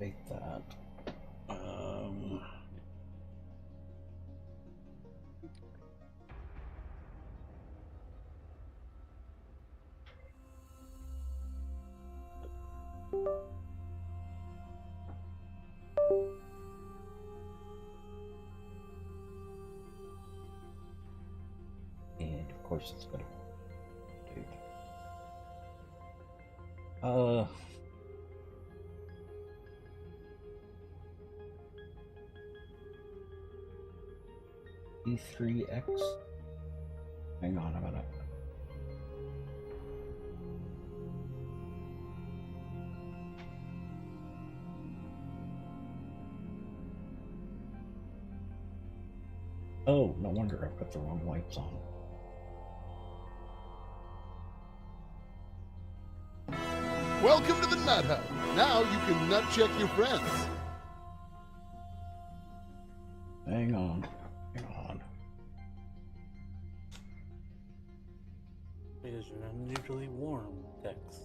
activate that. And of course it's gonna update. E3X. Hang on a minute. Oh, no wonder I've got the wrong lights on. Welcome to the Nut Hut. Now you can nut check your friends. Hang on. Hang on. It is an unusually warm text.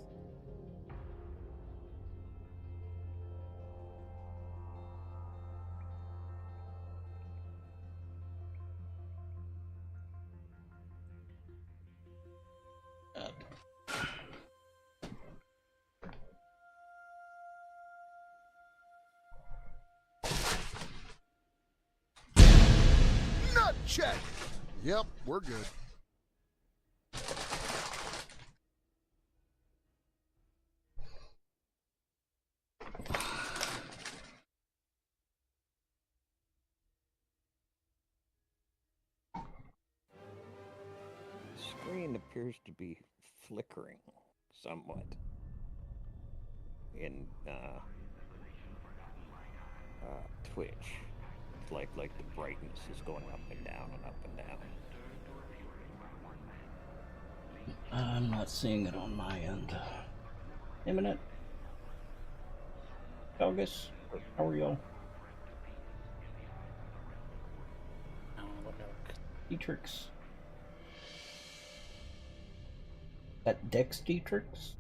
Nut check. Yep, we're good. The screen appears to be flickering somewhat in Twitch. It's like the brightness is going up and down and up and down. I'm not seeing it on my end. A minute. August, how are y'all? Dietrix. That Dex Dietrix?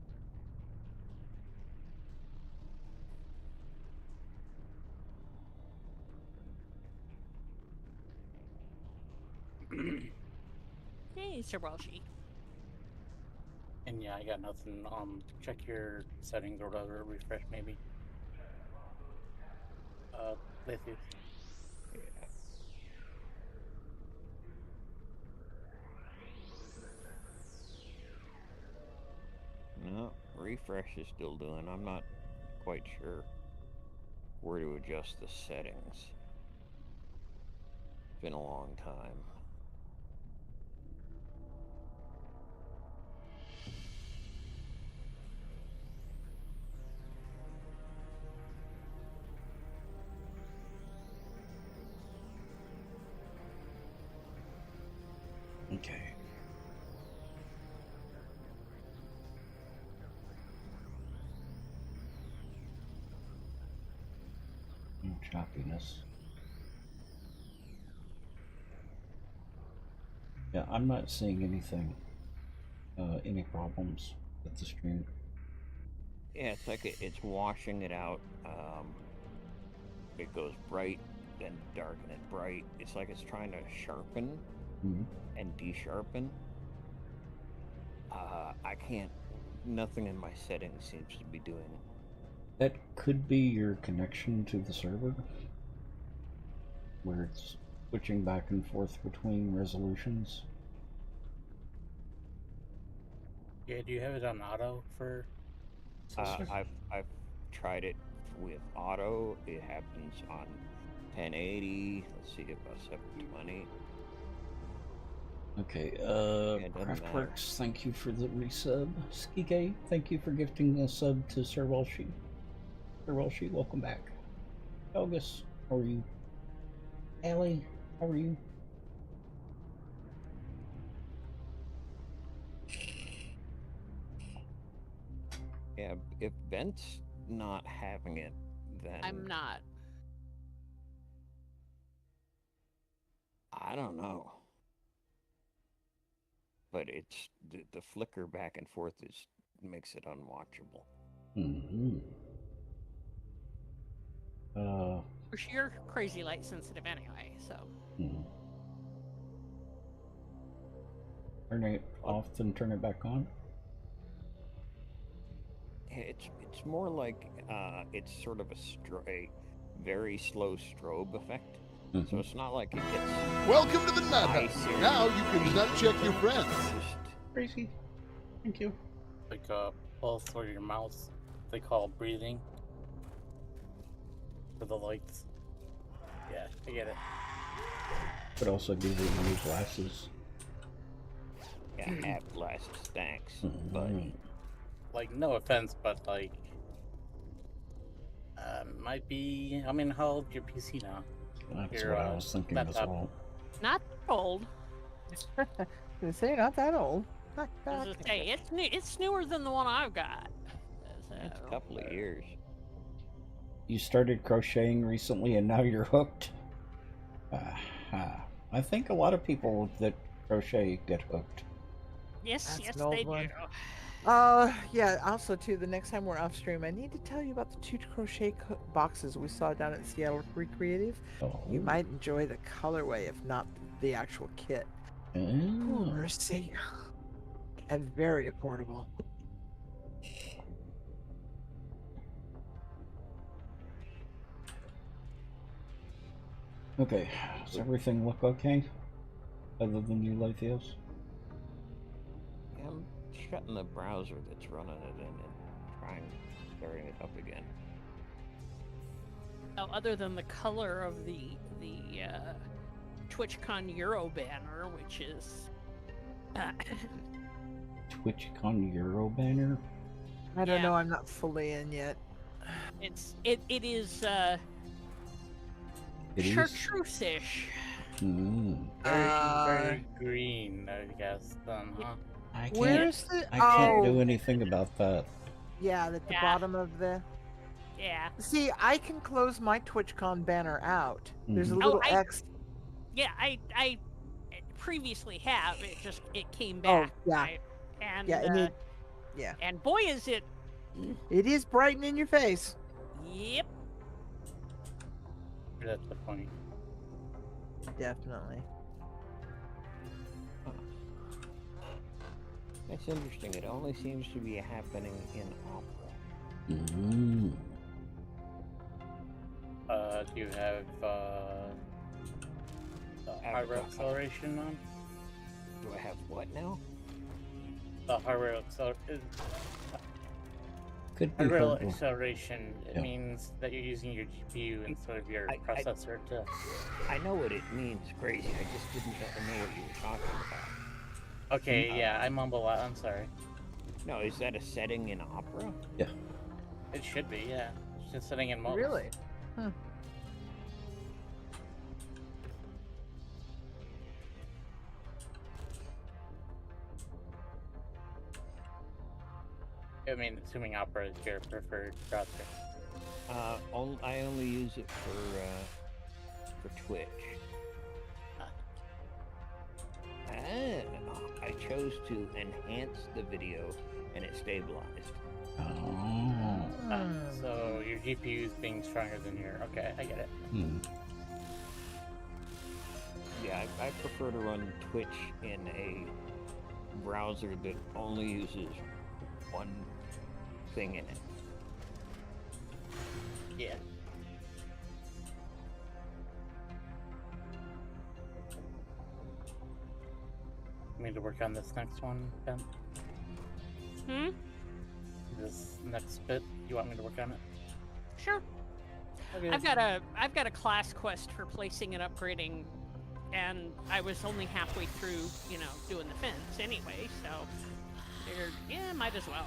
Hey, Sir Walshy. And yeah, I got nothing. Check your settings or whatever. Refresh maybe. With you. Yeah. No, refresh is still doing. I'm not quite sure where to adjust the settings. It's been a long time. Okay. No choppiness. Yeah, I'm not seeing anything, any problems with the stream. Yeah, it's like it's washing it out. It goes bright, then darken it bright. It's like it's trying to sharpen and de-sharpen. I can't. Nothing in my settings seems to be doing it. That could be your connection to the server, where it's switching back and forth between resolutions. Yeah, do you have it on auto for? I've tried it with auto. It happens on 1080. Let's see, about 720. Okay, it doesn't matter. Craftworks, thank you for the resub. Skike, thank you for gifting the sub to Sir Walshy. Sir Walshy, welcome back. August, how are you? Allie, how are you? Yeah, if Vent's not having it, then I'm not. I don't know. But it's the flicker back and forth makes it unwatchable. Mm-hmm. You're crazy light sensitive anyway, so. Turn it off, then turn it back on. It's more like it's sort of a very slow strobe effect. So it's not like it gets. Welcome to the Madhouse. Now you can nut check your friends. Crazy. Thank you. Like pulse through your mouth. They call breathing. For the lights. Yeah, I get it. But also gives it new glasses. Yeah, have glasses, thanks. But Like, no offense, but like, might be. I mean, how old's your PC now? That's what I was thinking as well. Not old. They say not that old. As I say, it's newer than the one I've got. So. it's a couple of years. You started crocheting recently and now you're hooked? I think a lot of people that crochet get hooked. Yes, That's an old they one. do. Yeah, also, too, the next time we're off stream, I need to tell you about the 2 crochet boxes we saw down at Seattle Recreative. Oh. You might enjoy the colorway, if not the actual kit. Oh. Mercy. And very affordable. Okay, does everything look okay? Other than you, Lathios? I'm shutting the browser that's running it in and trying starting it up again. Oh, other than the color of the TwitchCon Euro banner, which is TwitchCon Euro banner? I don't Yeah. know, I'm not fully in yet. it is It is? chartreuse-ish. Very green, I guess. Huh? I Where's the... I can't do anything about that. Yeah, at the Yeah. bottom of the... Yeah. See, I can close my TwitchCon banner out. There's a Mhm. little I- X. Yeah, I previously have. It came back. yeah. Right? And Yeah, and and boy is it. it is bright in your face. Yep. That's the point. Definitely. That's interesting. It only seems to be happening in opera. Do you have hardware acceleration on? Do I have what now? The hardware acceleration. Could be Hardware hardware. acceleration. It Yeah. means that you're using your GPU instead of your I- processor to. I know what it means, crazy. I just didn't know what you were talking about. Okay, yeah, I mumble a lot. I'm sorry. No, is that a setting in opera? It should be, yeah. It's just sitting in mode. Really? I mean, assuming Opera is your preferred browser. I only use it for Twitch. I chose to enhance the video, and it stabilized. Oh. So your GPU is being stronger than your. Okay, I get it. Yeah, I prefer to run Twitch in a browser that only uses one thing in it. Yeah. You need to work on this next one, Ben? Hmm. This next bit, you want me to work on it? Sure. Okay. I've got a class quest for placing and upgrading, and I was only halfway through, doing the fence anyway. So, figured, yeah, might as well.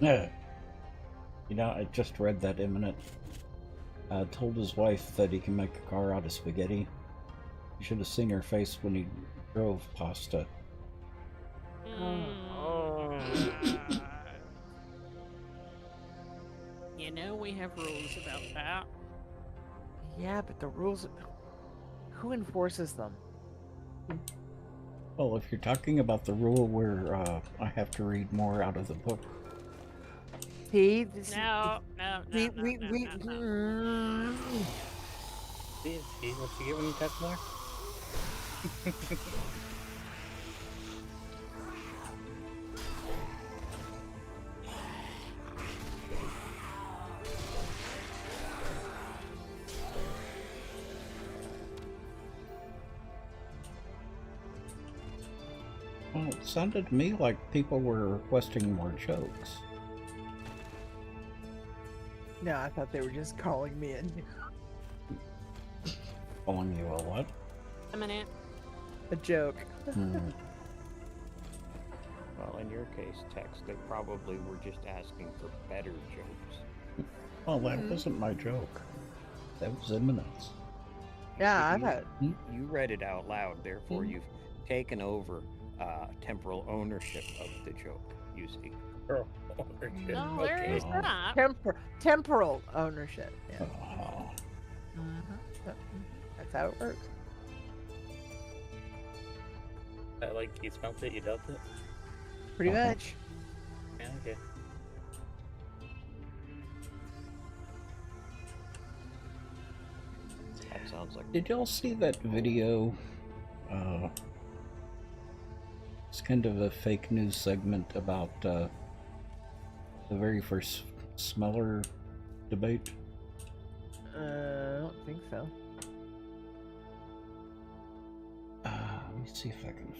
Yeah. You know, I just read that Imminent told his wife that he can make a car out of spaghetti. You should have seen her face when he drove pasta. You know we have rules about that. Yeah, but the rules. Who enforces them? Well, if you're talking about the rule where I have to read more out of the book, See, this No, no, no, no, no, we. no, no. See what you get when you touch more? well, it sounded to me like people were requesting more jokes. No, I thought they were just calling me in. Calling you a what? A minute. A joke. Hmm. Well, in your case, Tex, they probably were just asking for better jokes. Well, that wasn't my joke. That was Imminent's. Yeah, I've You- had. You read it out loud, therefore you've taken over temporal ownership of the joke, you see. Oh, No, there is Okay. that. Temporal ownership. Yeah. Oh. Yep, that's how it works. Like you smelt it, you dealt it? Pretty much. Yeah, okay. That sounds like Did y'all see that video? It's kind of a fake news segment about the very first smeller debate. I don't think so. Let me see if I can.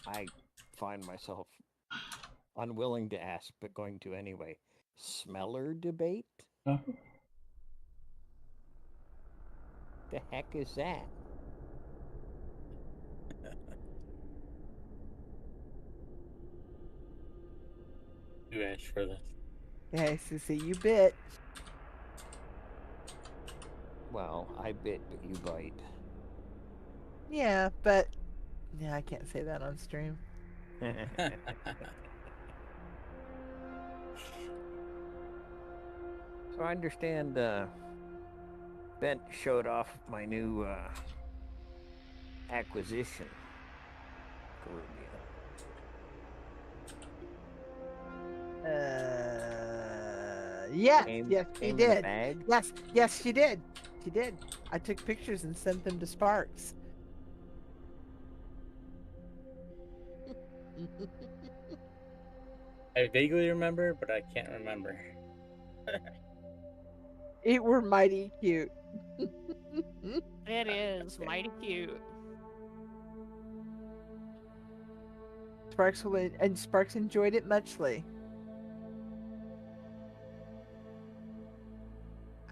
I find myself unwilling to ask, but going to anyway. Smeller debate? Uh, The heck is that? You asked for this. Hey, Sissy, you bit. Well, I bit, but you bite. Yeah, but yeah, I can't say that on stream. So I understand Bent showed off my new acquisition, Caribbean. Yes, Came- yes, she came in a did. bag? Yes, she did. She did. I took pictures and sent them to Sparks. I vaguely remember, but I can't remember. It were mighty cute. It is mighty cute. Sparks enjoyed it muchly.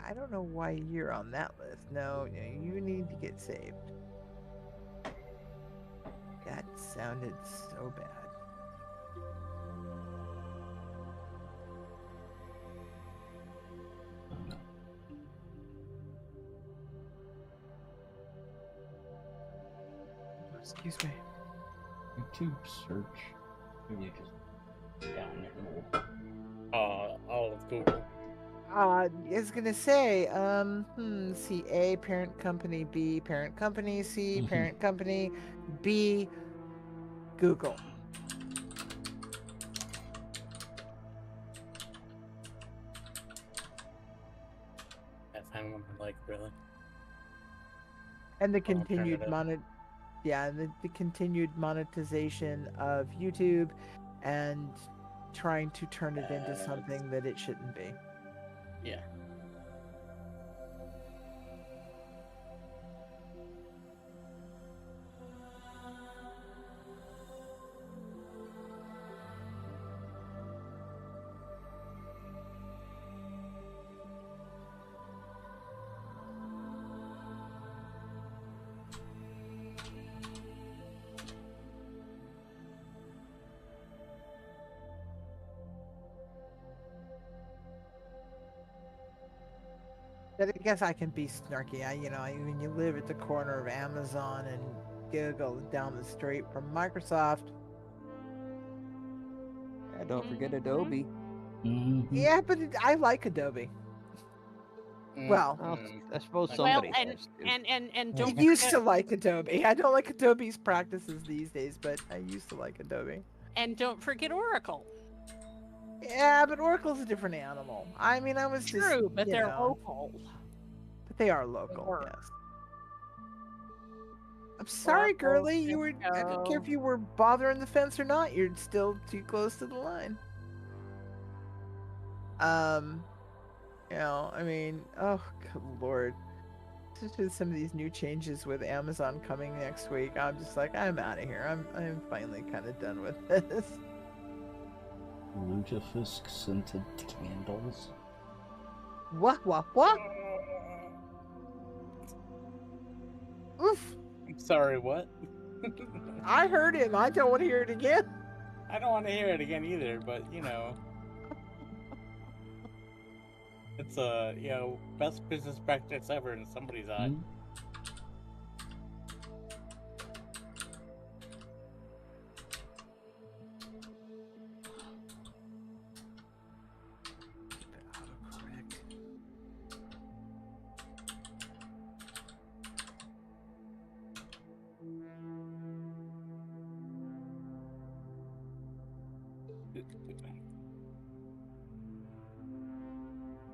I don't know why you're on that list. No, you need to get saved. That sounded so bad. Excuse me. YouTube search. Maybe just down it. All of Google. I was gonna say, see, A, parent company, B, parent company, C, parent company, B, Google. I find one I like, really. And the I'll turn continued it up. the continued monetization of YouTube and trying to turn it into something that it shouldn't be. Yeah. But I guess I can be snarky. When you live at the corner of Amazon and Google down the street from Microsoft. Don't forget Adobe. Mm-hmm. Yeah, but I like Adobe. Well, Well, I suppose Well, somebody and has to. and I don't used forget, to like Adobe. I don't like Adobe's practices these days, but I used to like Adobe. and don't forget Oracle. Yeah, but Oracle's a different animal. I mean, I was just True, but you they're know, local. But they are local. were. Yes. I'm sorry, Oracle, girly. You were. I don't care if Cisco. you were bothering the fence or not. You're still too close to the line. I mean, oh good lord. Just with some of these new changes with Amazon coming next week, I'm just like, I'm out of here. I'm finally kind of done with this. Lutefisk scented candles. What? Oof! I'm sorry, what? I heard him. I don't want to hear it again. I don't want to hear it again either, but it's best business practice ever in somebody's eye. Mm.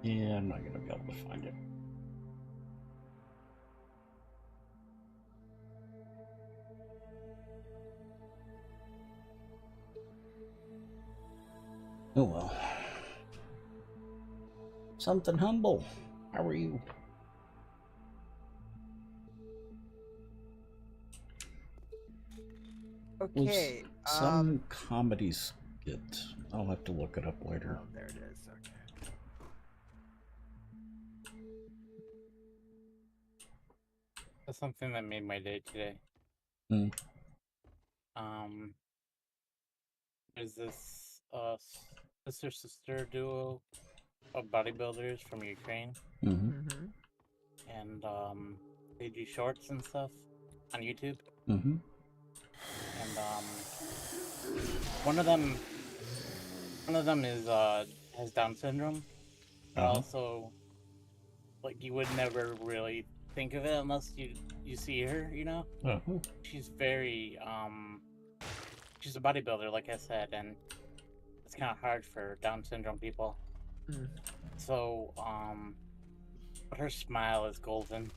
Yeah, I'm not gonna be able to find it. Oh well. Something humble. How are you? Okay. Was some comedy skit. I'll have to look it up later. Oh, there it is. Okay. That's something that made my day today. Mm. There's this sister duo of bodybuilders from Ukraine, Mm-hmm. Mm-hmm. and they do shorts and stuff on YouTube. Mm-hmm. And one of them is has Down syndrome, but Uh-huh. also like you would never really think of it unless you see her. Uh-huh. She's very she's a bodybuilder, like I said, and it's kind of hard for Down syndrome people. Mm. So but her smile is golden.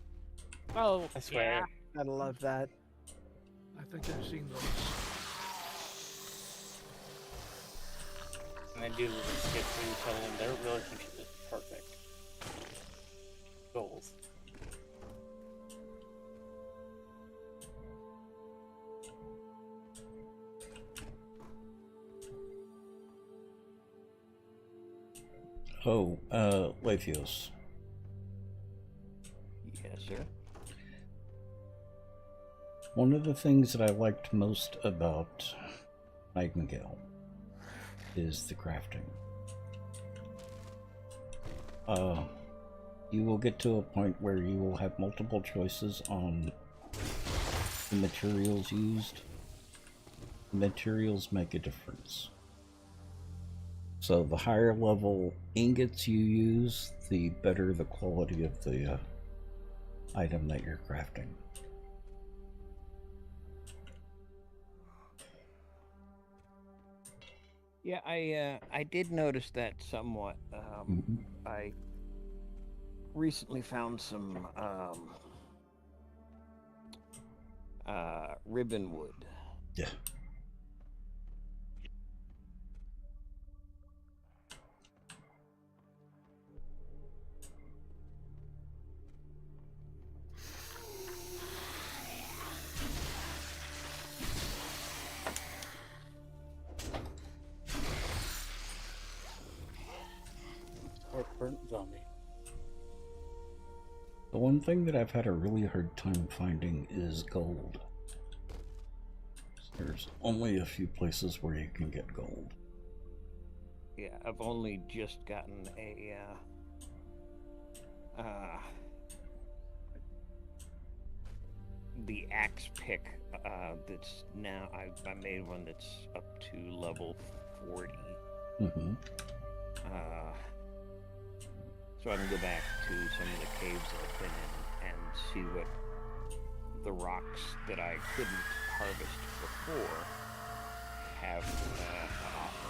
Oh, I swear. Gotta love that. I think I've seen those. And they do little skits with each other, and their relationship is perfect. Goals. Oh, Lathios. Yes, sir. One of the things that I liked most about Nightingale is the crafting. You will get to a point where you will have multiple choices on the materials used. The materials make a difference. So the higher level ingots you use, the better the quality of the item that you're crafting. Yeah, I did notice that somewhat. Mhm. I recently found some ribbon wood. Yeah. Or burnt zombie. The one thing that I've had a really hard time finding is gold. There's only a few places where you can get gold. Yeah, I've only just gotten the axe pick that's now I made one that's up to level 40. Mm-hmm. So I can go back to some of the caves that I've been in and see what the rocks that I couldn't harvest before have to offer.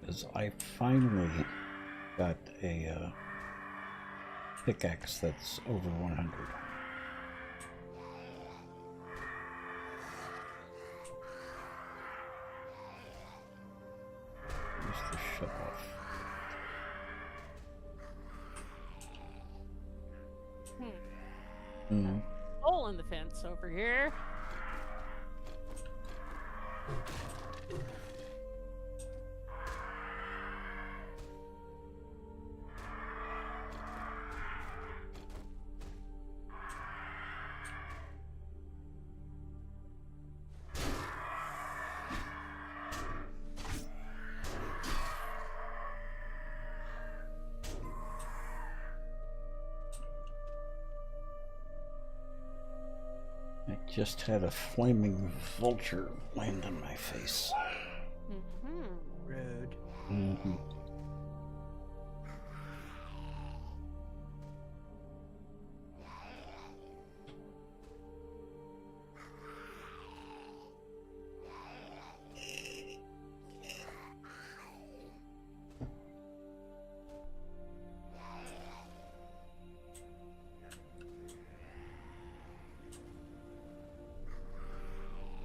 Because I finally got a pickaxe that's over 100. Use the shut off. Mm-hmm. Hole in the fence over here. I just had a flaming vulture land on my face. Mm-hmm. Rude. Mm-hmm.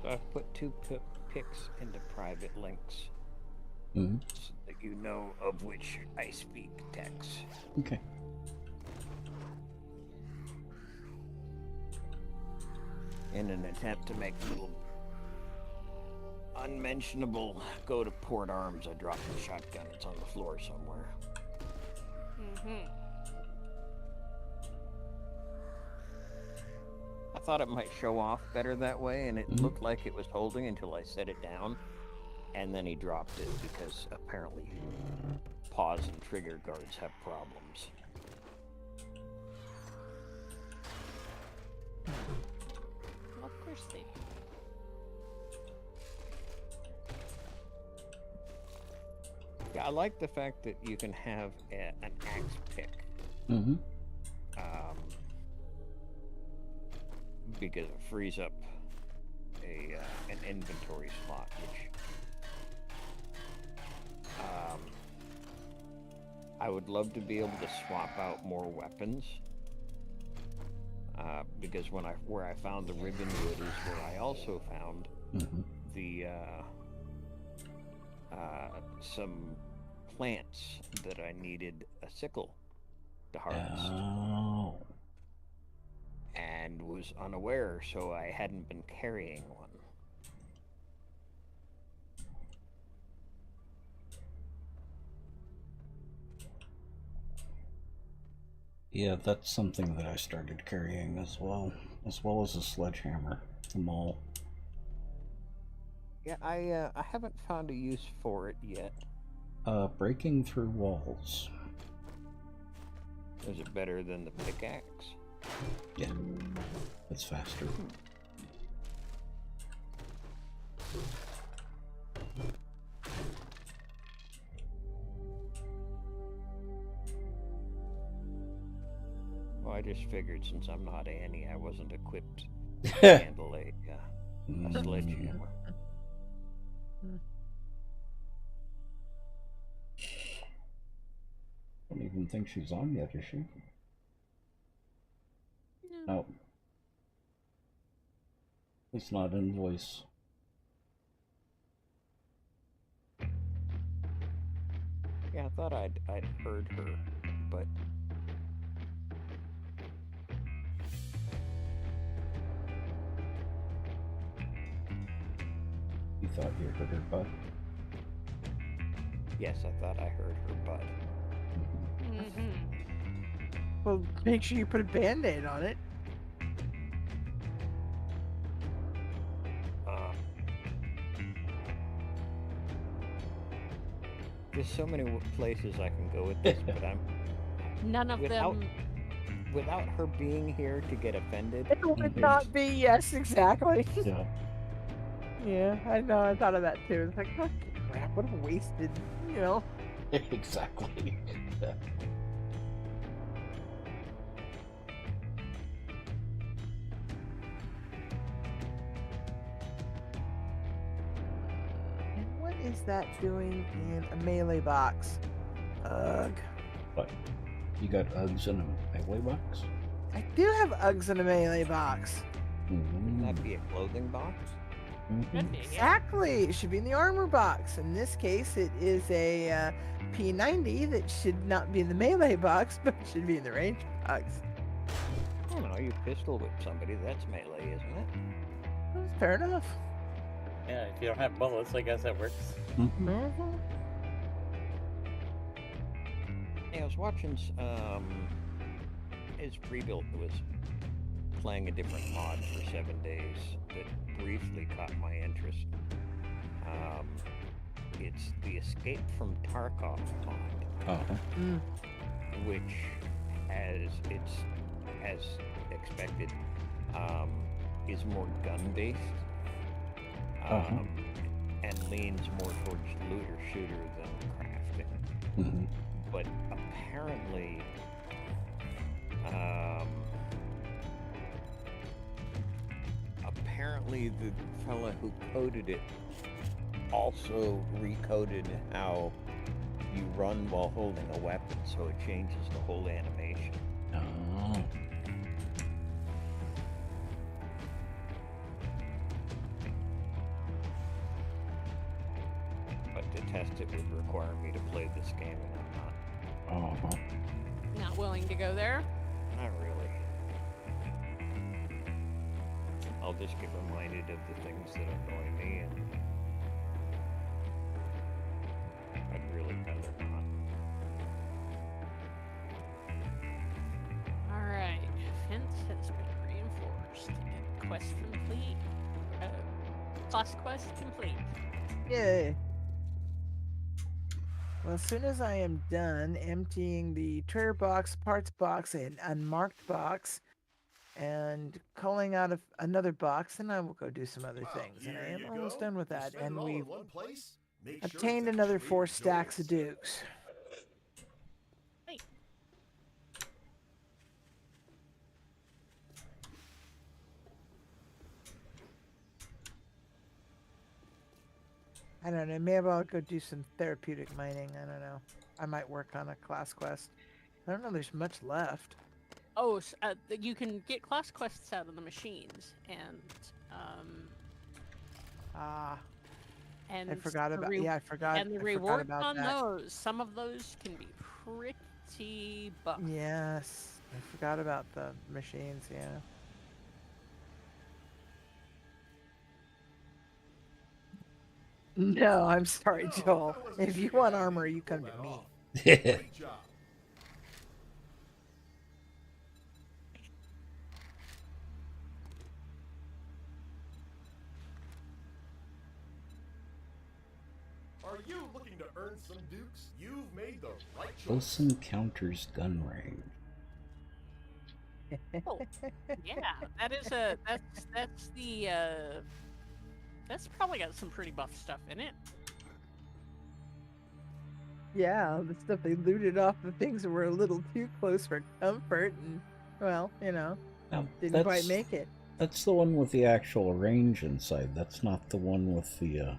So I've put two picks into private links Mm-hmm. so that you know of which I speak text. Okay. In an attempt to make little unmentionable go to port arms, I dropped the shotgun. It's on the floor somewhere. Mm-hmm. I thought it might show off better that way, and it Mhm. looked like it was holding until I set it down, and then he dropped it because apparently pause and trigger guards have problems. Well, of course they do. Yeah, I like the fact that you can have an axe pick. Mm-hmm. Because it frees up an inventory slot, which I would love to be able to swap out more weapons. Because where I found the ribbon wood is where I also found Mm-hmm. the some plants that I needed a sickle to harvest. Oh. And was unaware, so I hadn't been carrying one. Yeah, that's something that I started carrying as well as a sledgehammer. Them all. Yeah, I haven't found a use for it yet. Breaking through walls. Is it better than the pickaxe? Yeah, it's faster. Well, I just figured since I'm not Annie, I wasn't equipped to handle a sledgehammer. I don't even think she's on yet, is she? No. It's not in voice. Yeah, I thought I'd heard her, but thought you heard her butt. Yes, I thought I heard her butt. Well, make sure you put a band-aid on it. There's so many places I can go with this, but I'm None of without them. without her being here to get offended. It would not be, yes, exactly. Yeah. Yeah, I know, I thought of that too. It's like, oh, crap, what a wasted, you know. Exactly. And what is that doing in a melee box? Ugh. But you got Uggs in a melee box? I do have Uggs in a melee box. Wouldn't that be a clothing box? Could be, yeah. Exactly. It should be in the armor box. In this case, it is a P90 that should not be in the melee box, but should be in the range box. I don't know. You pistol whip somebody. That's melee, isn't it? Well, fair enough. Yeah, if you don't have bullets, I guess that works. Yeah, I was watching. His Rebuilt was playing a different mod for 7 days that briefly caught my interest. It's the Escape from Tarkov mod, which, as expected, is more gun-based and leans more towards looter-shooter than crafting. But apparently the fella who coded it also recoded how you run while holding a weapon, so it changes the whole animation. Oh. But to test it would require me to play this game, and I'm not. Not willing to go there. Not really. I'll just get reminded of the things that annoy me, and I'd really rather not. Alright. Fence has been reinforced. And quest complete. Class quest complete. Yay. Well, as soon as I am done emptying the treasure box, parts box, and unmarked box, and culling out of another box, then I will go do some other things. And I am almost done with that. And we've obtained another 4 stacks of dukes. Hey. I don't know. Maybe I'll go do some therapeutic mining. I don't know. I might work on a class quest. I don't know. There's much left. Oh, you can get class quests out of the machines, and and I forgot the about. re- Yeah, I forgot. and the I forgot rewards about on that. those. Some of those can be pretty buff. Yes, I forgot about the machines. Yeah. No, I'm sorry, Joel. If you want armor, you come to me. Great job. Are you looking to earn some dukes? You've made the right choice. Close encounters gun range. Oh, yeah, that's probably got some pretty buff stuff in it. Yeah, the stuff they looted off the things that were a little too close for comfort, and well, you know, Now, didn't quite make it. That's the one with the actual range inside. That's not the one with the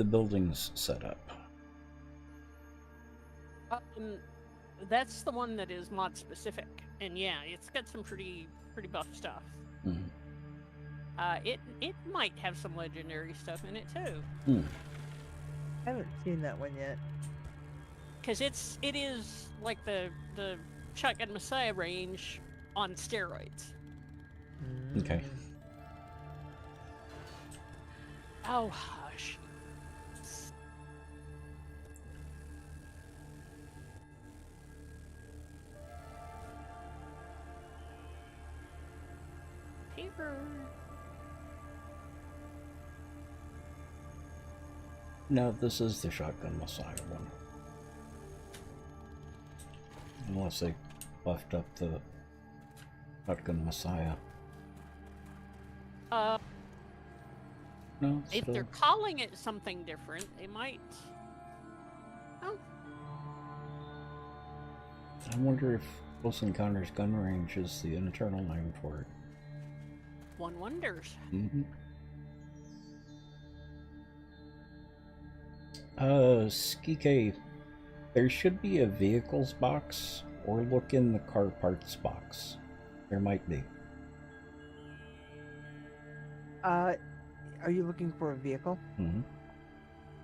buildings set up. That's the one that is mod specific, and yeah, it's got some pretty buff stuff. It might have some legendary stuff in it too. I haven't seen that one yet. Because it is like the Shotgun Messiah range on steroids. Okay. Oh, hush. Paper. No, this is the Shotgun Messiah one. Unless they buffed up the Shotgun Messiah. No, If they're calling it something different, they might. Oh, I wonder if Close Encounters Gun Range is the internal name for it. one wonders. Mm-hmm. Skike, there should be a vehicles box, or look in the car parts box. There might be. Are you looking for a vehicle? Mm-hmm.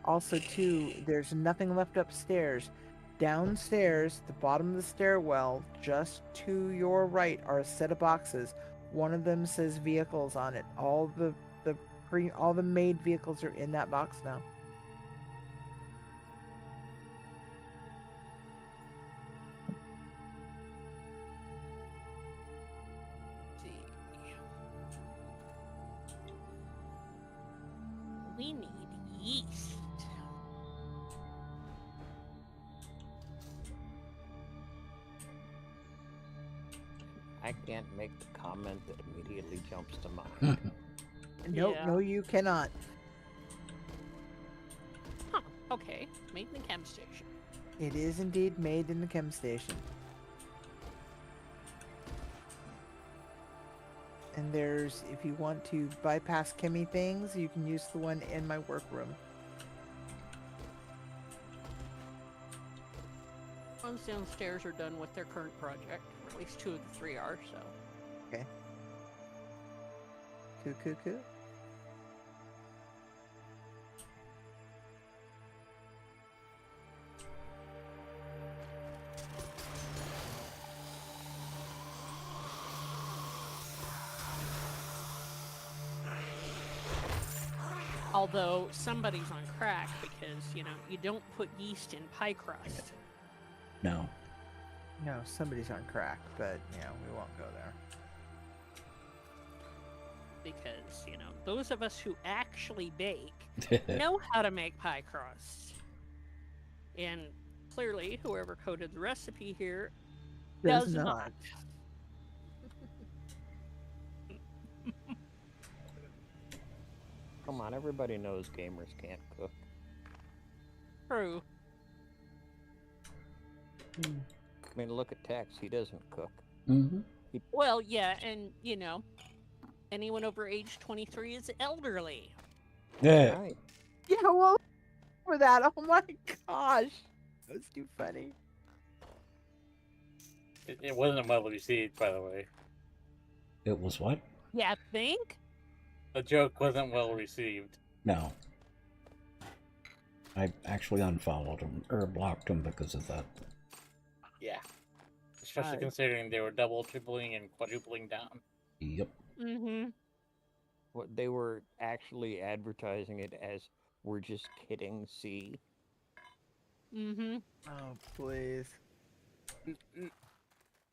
Also, too, there's nothing left upstairs. Downstairs, the bottom of the stairwell, just to your right, are a set of boxes. One of them says vehicles on it. All the made vehicles are in that box now. We need yeast. I can't make the comment that immediately jumps to mind. Nope, Yeah. no, you cannot. Huh. Okay. Made in the chem station. It is indeed made in the chem station. And there's, if you want to bypass chemi things, you can use the one in my workroom. Ones downstairs are done with their current project. Or at least 2 of the 3 are, so. Okay. Cool. Although somebody's on crack because, you don't put yeast in pie crust. No. No, somebody's on crack, but, we won't go there. Because, those of us who actually bake know how to make pie crust. And clearly, whoever coded the recipe here does not. Come on, everybody knows gamers can't cook. True. I mean, look at Tex, he doesn't cook. Mm-hmm. Well, yeah, and, anyone over age 23 is elderly. Yeah. Right. Yeah, well, for that, oh my gosh. That was too funny. It wasn't well received, by the way. It was what? Yeah, think? The joke wasn't well received. No. I actually unfollowed him, or blocked him because of that. Yeah. Especially considering they were double, tripling, and quadrupling down. Yep. Mm-hmm. What they were actually advertising it as, we're just kidding, see? Mm-hmm. Oh, please.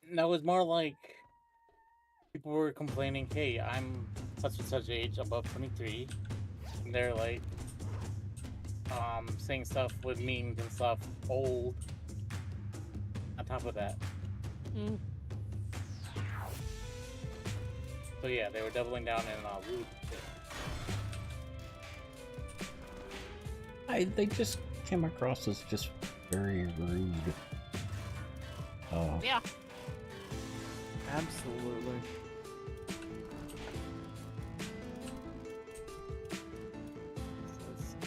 No, it was more like people were complaining, hey, I'm such and such age, above 23. And they're like, saying stuff with memes and stuff, old. On top of that. Mm. So yeah, they were doubling down in rude shit. They just came across as just very rude. Yeah. Absolutely.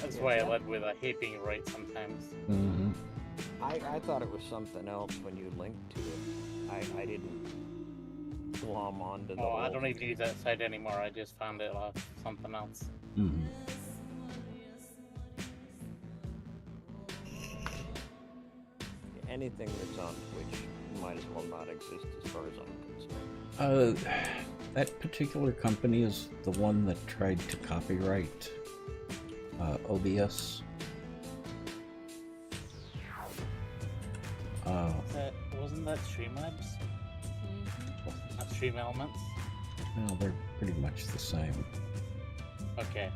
That's why I led with a hate being right sometimes. Mm-hmm. I thought it was something else when you linked to it. I didn't glom onto the Oh, I whole don't even use that site anymore. I just found it off something else. Mm-hmm. anything that's on Twitch might as well not exist as far as I'm concerned. That particular company is the one that tried to copyright OBS. Wasn't that Streamlabs? Not Stream Elements? Well, they're pretty much the same. Okay.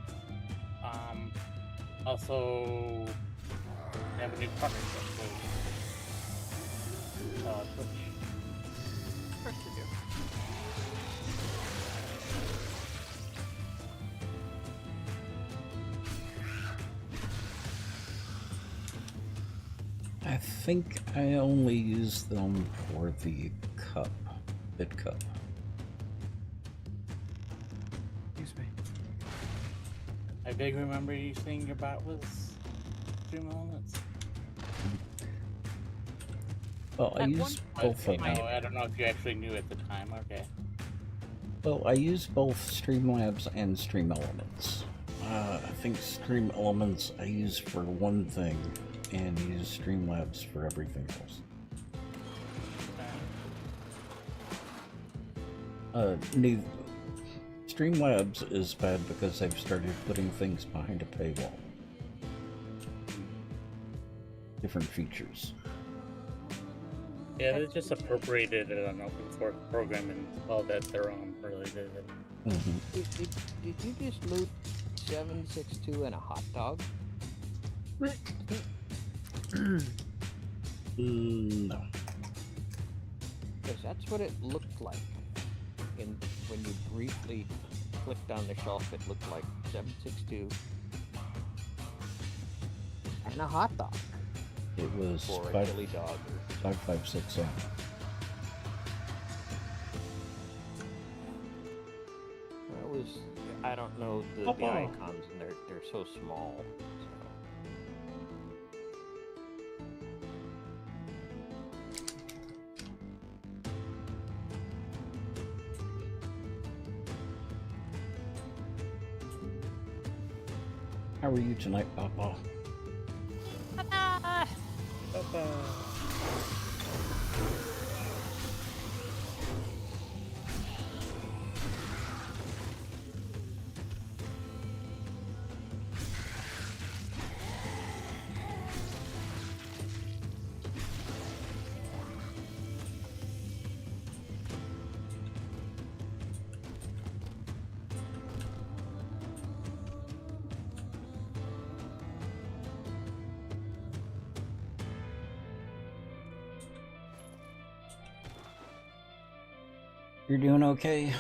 Also, they have a new partnership with Twitch. Of course we do. I think I only use them for the cup, bit cup. Excuse me. I vaguely remember you saying your bot was Stream Elements. Well, I At use one both of them. I don't know if you actually knew at the time. Okay. Well, I use both Streamlabs and Stream Elements. I think Stream Elements I use for one thing, and use Streamlabs for everything else. Neither. Streamlabs is bad because they've started putting things behind a paywall. Different features. Yeah, they just appropriated an open source program and called that their own. Really did it. Mm-hmm. Did you just loot 762 and a hot dog? No. Because that's what it looked like. When you briefly clicked on the shelf, it looked like 762 and a hot dog. It was Or a chili dog. 556M. That was, I don't know the icons, and they're so small. How are you tonight, Papa? Ta-da! You're doing okay?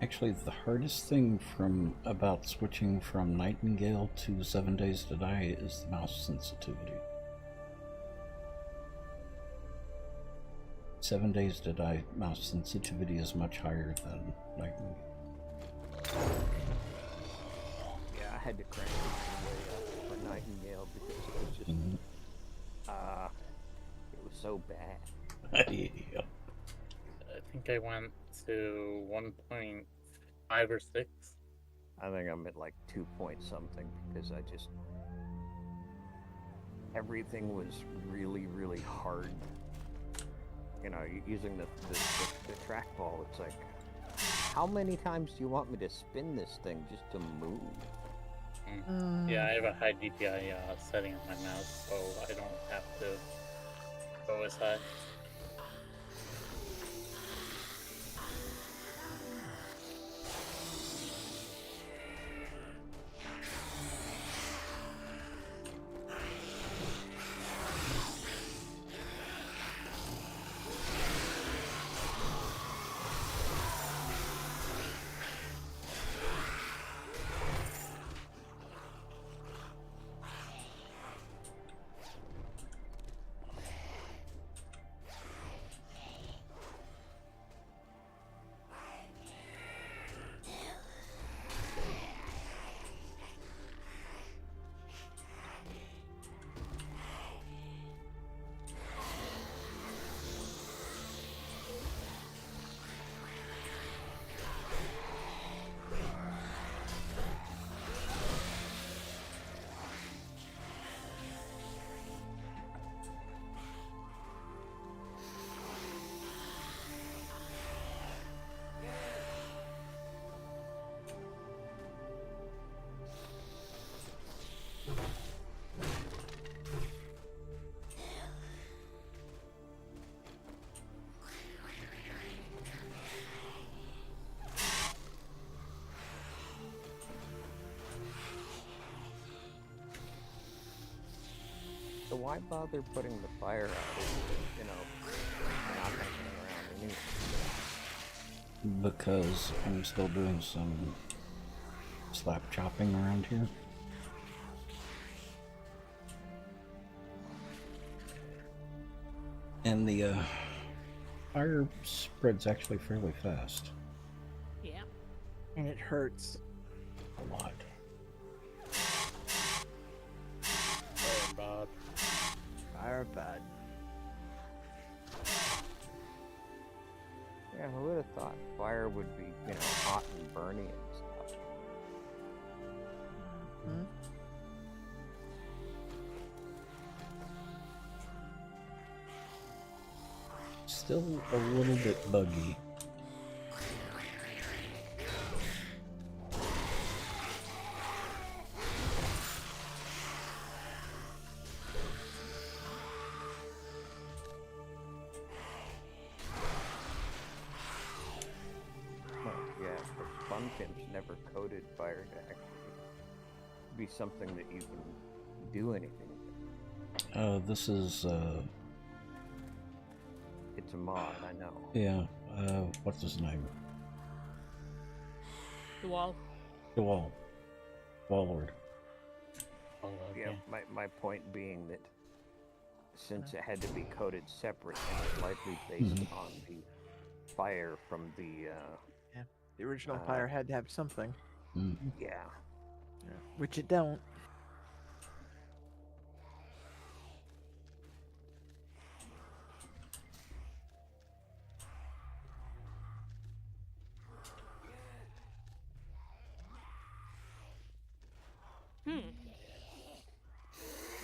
Actually, the hardest thing about switching from Nightingale to 7 Days to Die is the mouse sensitivity. 7 Days to Die mouse sensitivity is much higher than Nightingale. Yeah, I had to crank it way up for Nightingale because it was just, it was so bad. Yeah. I think I went to 1.5 or 6. I think I'm at like 2 point something because everything was really, really hard. You know, using the trackball, it's like, how many times do you want me to spin this thing just to move? Yeah, I have a high DPI setting on my mouse, so I don't have to go as high. So why bother putting the fire out if, you know, you're not going to hang around anyway? Because I'm still doing some slap chopping around here. And the fire spreads actually fairly fast. Yeah. And it hurts. A lot. Bob. Fire bud. Yeah, who would have thought fire would be, you know, hot and burny and stuff? Hmm? Still a little bit buggy. Well, yeah, but Funkin's never coded fire to actually be something that you can do anything with. This is It's a mod, I know. yeah, what's his name? The wall. The Wall. Wallard. Oh, Yeah, okay. my point being that since it had to be coded separate and it's likely based on the fire from the The original fire had to have something, yeah. which it don't.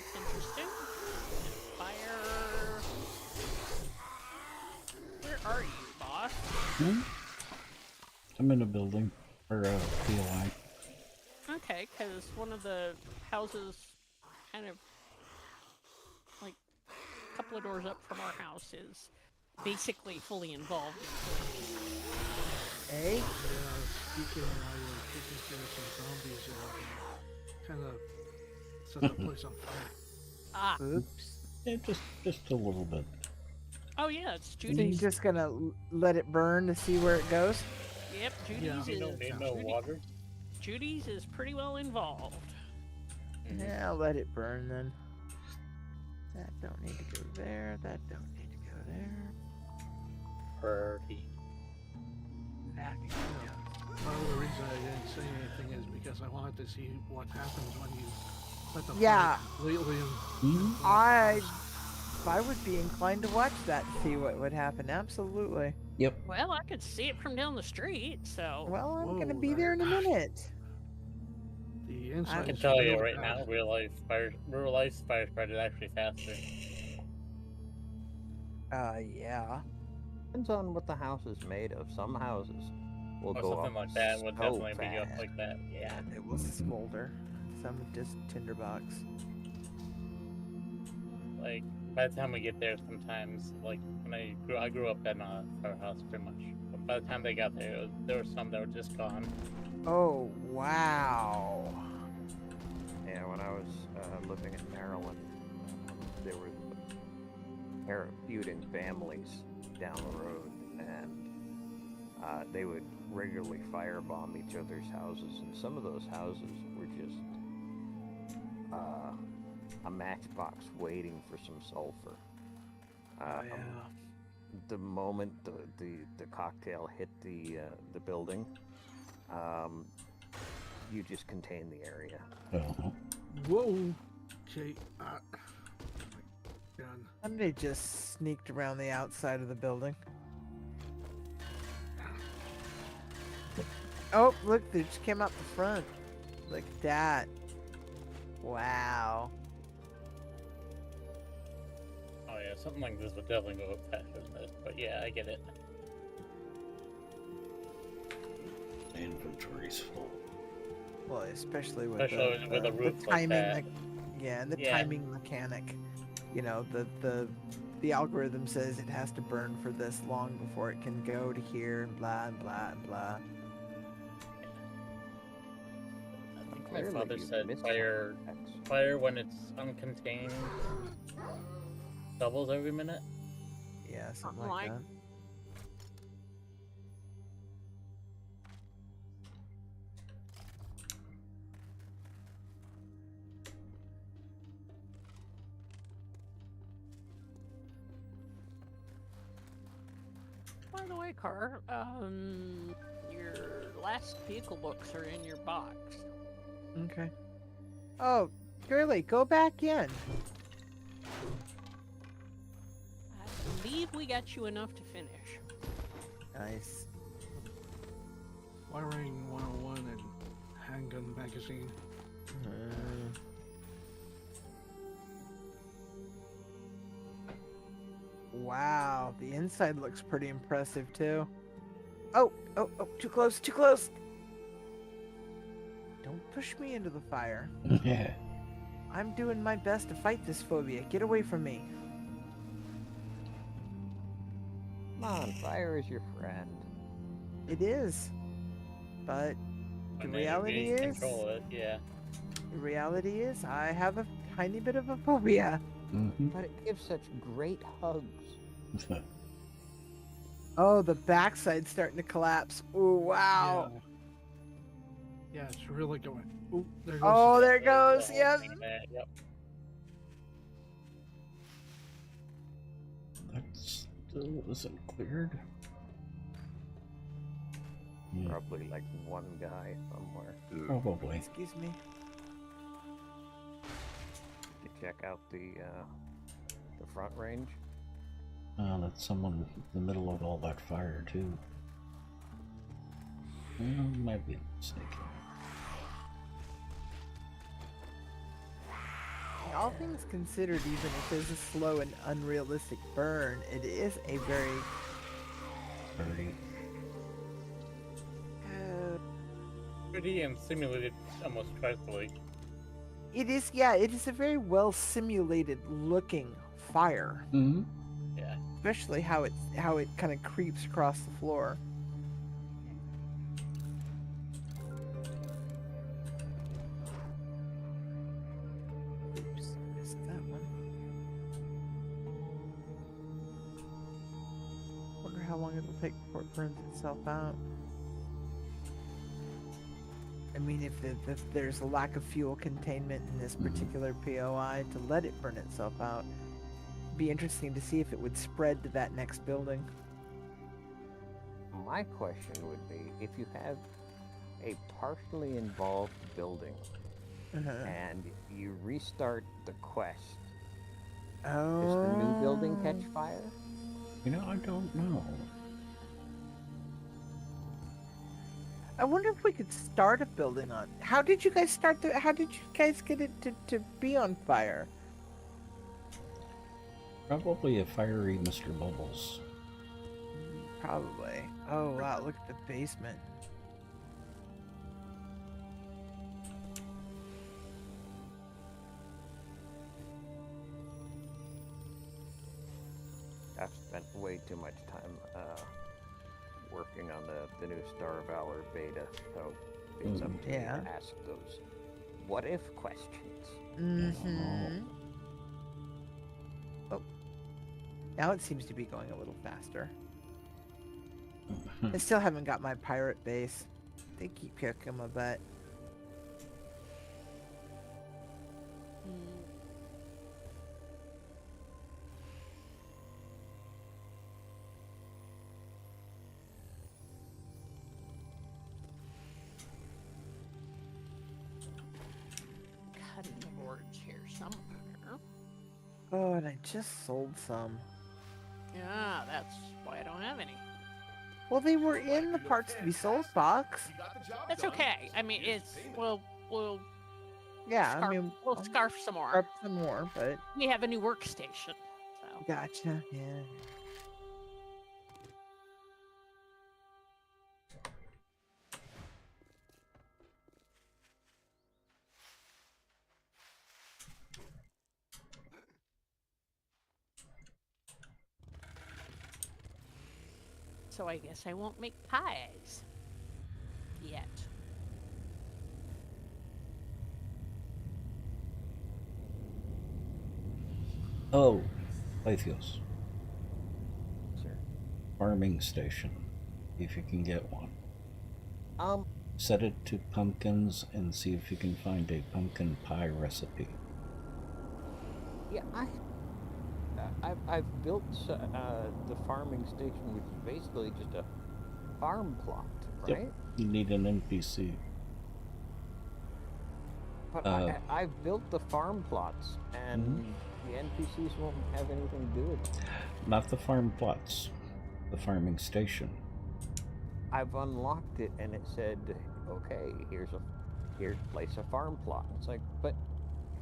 That's interesting. Fire. Where are you, boss? I'm in a building, or a POI. Okay, because one of the houses, kind of like a couple of doors up from our house, is basically fully involved in Eh? Yeah, speaking while you were taking care of some zombies, kind of set the place on fire. Ah, Oops. Yeah, just a little bit. oh yeah, it's So you're Judy's. just gonna let it burn to see where it goes? Yep, Judy's Yeah. is. You don't need no water. Judy's is pretty well involved. Yeah, I'll let it burn then. That don't need to go there. That don't need to go there. Pretty. That can go. Part of the reason I didn't say anything is because I wanted to see what happens when you let the Yeah. fire completely in. I would be inclined to watch that to see what would happen. Absolutely. Yep. Well, I could see it from down the street, so. Well, I'm gonna Whoa, be there in a minute. The I inside can is tell you really right now, fast. real life fire spread is actually faster. Yeah. Depends on what the house is made of. Some houses will Or go something up like that would so definitely be up fast. like that. Yeah. And it will smolder. Some just tinderbox. Like by the time we get there, sometimes like when I grew up in a firehouse pretty much. But by the time they got there, there were some that were just gone. Oh, wow. Yeah, when I was living in Maryland, there were a pair of feuding families down the road, and they would regularly firebomb each other's houses, and some of those houses were just a matchbox waiting for some sulfur. Oh, yeah. The moment the cocktail hit the building, you just contain the area. Uh-huh. Whoa. Okay. Oh my God. Somebody just sneaked around the outside of the building. Oh, look, they just came out the front. Look at that. Wow. Oh yeah, something like this would definitely go up faster than this. But yeah, I get it. Inventory's full. Well, especially with Especially with a roof the like timing, that. yeah, and the Yeah. timing mechanic. You know, the algorithm says it has to burn for this long before it can go to here, and blah and blah and blah. I think my Clearly father you've said missed fire when it's uncontained doubles every minute. Yeah, something Something like like- that. By the way, Car, your last vehicle books are in your box. Okay. Oh, Girly, go back in. I believe we got you enough to finish. Nice. Wiring 101 and handgun magazine. Wow, the inside looks pretty impressive too. Oh, too close, too close. Don't push me into the fire. Yeah. I'm doing my best to fight this phobia. Get away from me. Come on, fire is your friend. It is. But the When they reality is, control it, yeah. the reality is I have a tiny bit of a phobia. Mm-hmm. But it gives such great hugs. Oh, the backside's starting to collapse. Ooh, wow. Yeah, it's really going. Ooh, there goes. Oh, there it goes. The Yep. whole thing there, Yep. That still isn't cleared. Hmm, Probably like one guy somewhere. Probably. Excuse me. You check out the front range. That's someone in the middle of all that fire, too. Might be a mistake. All things considered, even if it's a slow and unrealistic burn, it is a very 30. Pretty and simulated almost trustfully. it is, yeah, it is a very well simulated looking fire, Mm-hmm. Yeah. especially how it kind of creeps across the floor. Oops, missed that one. Wonder how long it'll take before it burns itself out. I mean, if there's a lack of fuel containment in this particular POI to let it burn itself out, it'd be interesting to see if it would spread to that next building. My question would be, if you have a partially involved building and you restart the quest, does the new building catch fire? You know, I don't know. I wonder if we could start a building on. How did you guys start the? How did you guys get it to be on fire? Probably a fiery Mr. Bubbles. Probably. Oh wow! Look at the basement. I've spent way too much time working on the new Star of Valor beta, so it's up to me Yeah. to ask those what if questions. Mm-hmm. Oh. Now it seems to be going a little faster. I still haven't got my pirate base. They keep kicking my butt. Cutting boards here somewhere. Oh, and I just sold some. Yeah, that's why I don't have any. Well, they were in the parts to be sold box. That's okay. I mean, it's we'll Yeah, scarf, I mean, we'll scarf some more. up some more, but We have a new workstation, so gotcha. Yeah. I guess I won't make pies yet. Oh, Lathios. Sir. Farming station, if you can get one. Set Set it to pumpkins and see if you can find a pumpkin pie recipe. Yeah, I've built the farming station, which is basically just a farm plot, right? Yep. You need an NPC. But I've built the farm plots, and the NPCs won't have anything to do with it. Not the farm plots, the farming station. I've unlocked it, and it said, "Okay, here's place a farm plot." It's like, but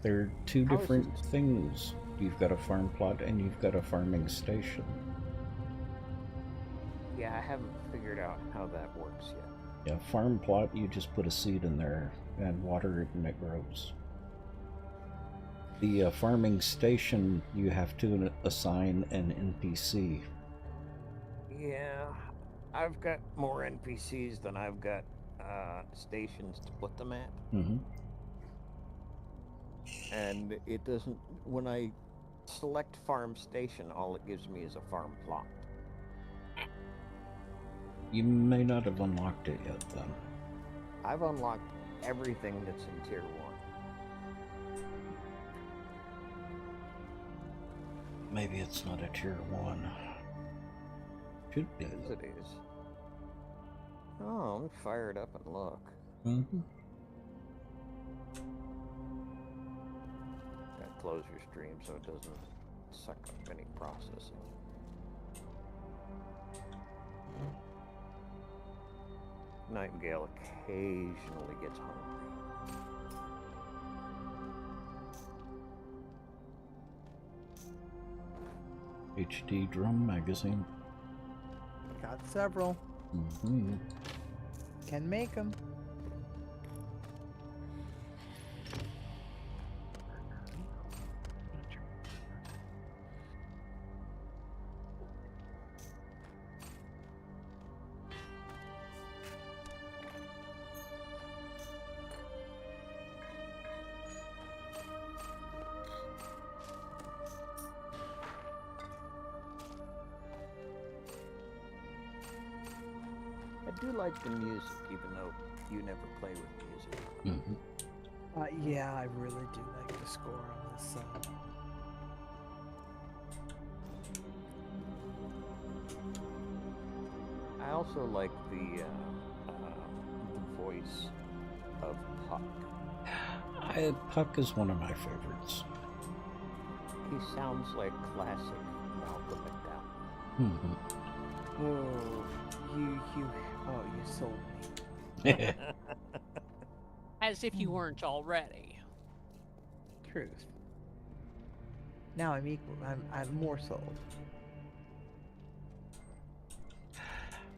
They're two How is different this- things. You've got a farm plot and you've got a farming station. yeah, I haven't figured out how that works yet. Yeah, farm plot, you just put a seed in there and water it and it grows. The farming station, you have to assign an NPC. Yeah, I've got more NPCs than I've got stations to put them at. Mm-hmm. And it doesn't, when I select farm station, all it gives me is a farm plot. You may not have unlocked it yet then. I've unlocked everything that's in tier 1. Maybe it's not a tier 1. Should be. Yes, it is. Oh, let me fire it up and look. Mm-hmm. Gotta close your stream so it doesn't suck up any processing. Nightingale occasionally gets hungry. HD Drum Magazine. Got several. Mm-hmm. Can make them. I do like the music, even though you never play with music. Mm-hmm. Yeah, I really do like the score on this song. I also like the voice of Puck. Puck is one of my favorites. He sounds like classic Malcolm McDowell. Mm-hmm. Oh, you sold me. As if you weren't already. Truth. Now I'm equal. I'm more sold.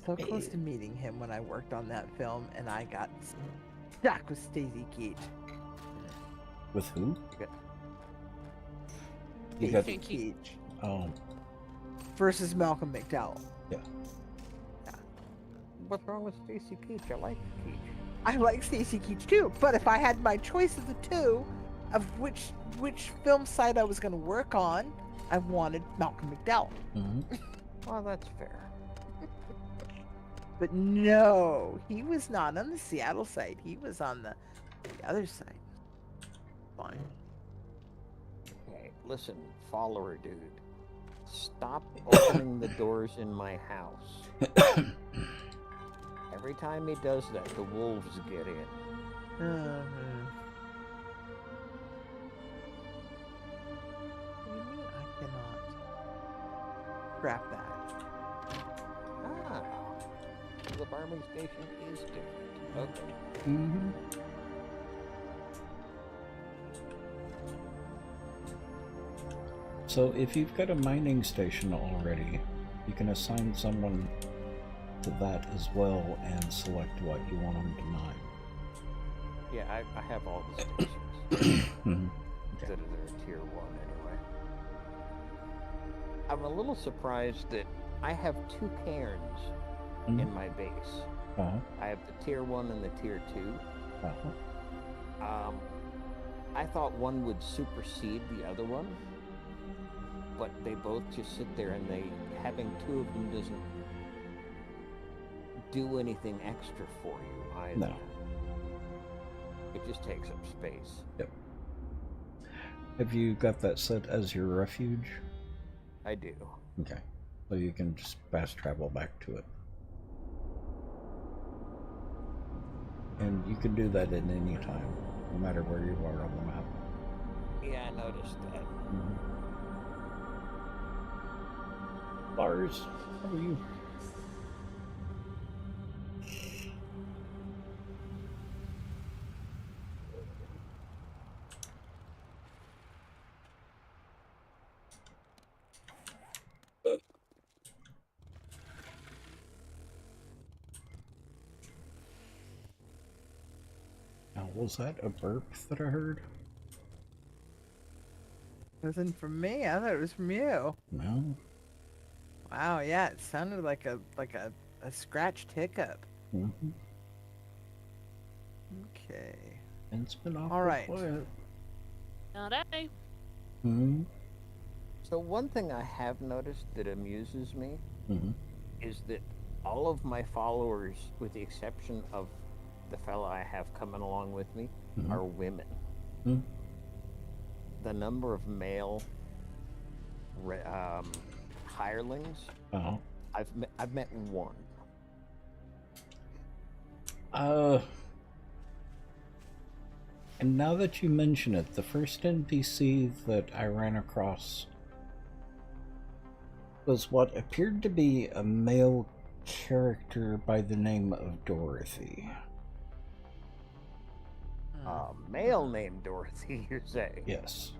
So close to meeting him when I worked on that film, and I got stuck with Stacey Keach. With who? You Stacey got- Keach Oh, versus Malcolm McDowell. yeah. What's wrong with Stacey Keach? I like Keach. I like Stacey Keach too, but if I had my choice of the two, of which film site I was going to work on, I wanted Malcolm McDowell. Hmm. Well, that's fair. But no, he was not on the Seattle side. He was on the other side. Fine. Okay, listen, follower dude. Stop opening the doors in my house. Every time he does that, the wolves get in. What do you mean I cannot grab that? Ah, the farming station is different. Okay. Hmm. So if you've got a mining station already, you can assign someone to that as well and select what you want them to mine. Yeah, I have all the stations. Mhm. That are tier 1 anyway. I'm a little surprised that I have 2 cairns in my base. Uh-huh. I have the tier 1 and the tier 2. Uh-huh. I thought one would supersede the other one, but they both just sit there, and having 2 of them doesn't do anything extra for you either. No. It just takes up space. Yep. Have you got that set as your refuge? I do. Okay. So you can just fast travel back to it. And you can do that at any time, no matter where you are on the map. Yeah, I noticed that. Lars, how are you? Now, was that a burp that I heard? Wasn't from me. I thought it was from you. No. Wow, yeah, it sounded like a scratched hiccup. Mm-hmm. Okay. And it's been awful All right. quiet. Not I. Mm-hmm. So one thing I have noticed that amuses me Mm-hmm. is that all of my followers, with the exception of the fella I have coming along with me, Mhm. are women. Mm. The number of male hirelings, Uh-huh. I've met one. And now that you mention it, the first NPC that I ran across was what appeared to be a male character by the name of Dorothy. A male named Dorothy, you say? Yes.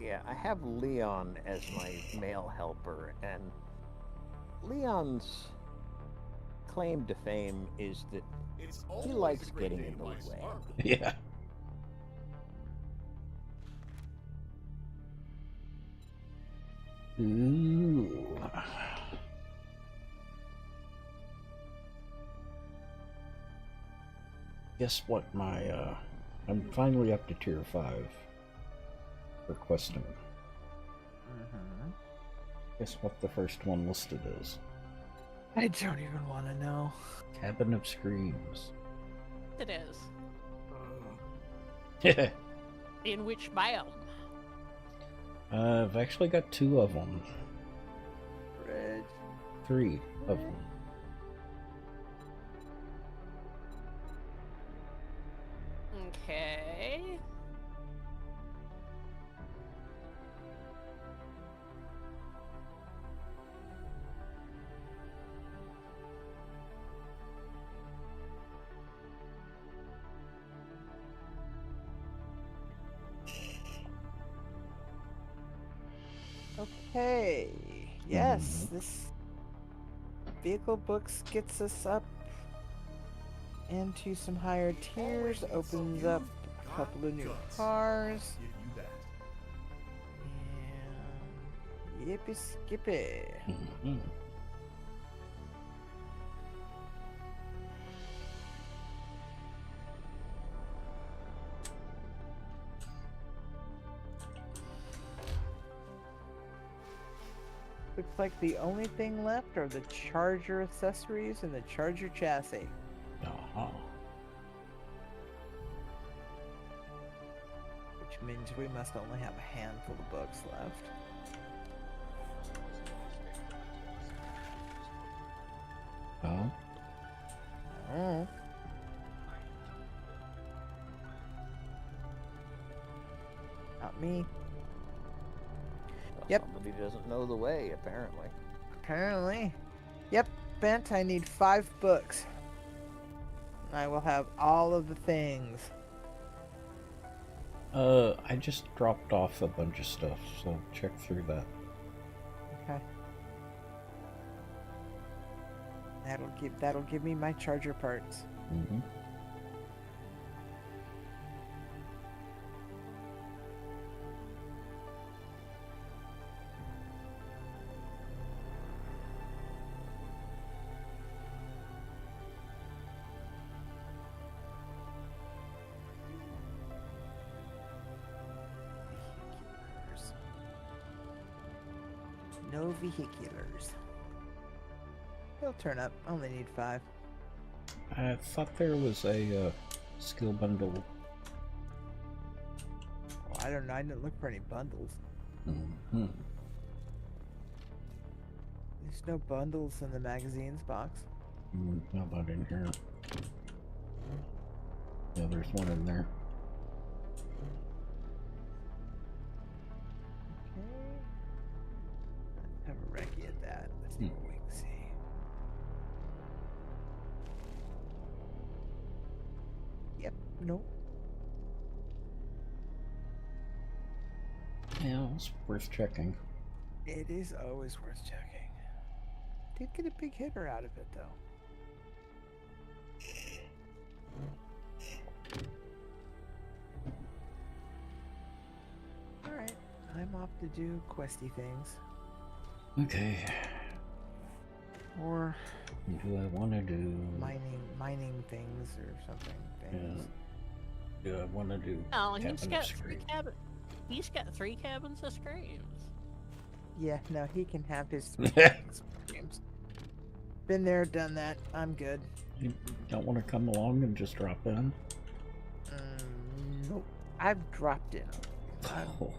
Yeah, I have Leon as my male helper, and Leon's claim to fame is that he likes getting in the way. Yeah. Ooh. Guess what I'm finally up to tier 5 for questing. Mm-hmm. Guess what the first one listed is? I don't even want to know. Cabin of Screams. It is. Yeah. In which biome? I've actually got 2 of them. Red. 3 of them. Okay. Okay. Yes, this vehicle books gets us up into some higher tiers, opens up a couple of new cars. And yippee skippy. Mhm. Looks like the only thing left are the Charger accessories and the Charger chassis. Uh-huh. Which means we must only have a handful of books left. Oh. Oh. Not me. Well, Yep. Somebody doesn't know the way, apparently. Apparently. Yep, Bent, I need 5 books. I will have all of the things. I just dropped off a bunch of stuff, so check through that. Okay. That'll give me my Charger parts. Mm-hmm. No vehiculars. They'll turn up. Only need 5. I thought there was a skill bundle. Well, I don't know. I didn't look for any bundles. Mm-hmm. There's no bundles in the magazines box. How about in here? Yeah, there's one in there. Okay. Let's have a recce at that. Let's see what we can see. Yep. Nope. Yeah, it's worth checking. It is always worth checking. Did get a big hitter out of it, though. Alright, I'm off to do questy things. Okay. Or Do I want to do... mining things or something. Things. Yeah. Do I want to do... Oh, he's cabin got of 3 screens? cabins. He's got 3 cabins of screams. Yeah, no, he can have his games. Been there, done that. I'm good. You don't want to come along and just drop in? Nope. I've dropped in. Oh.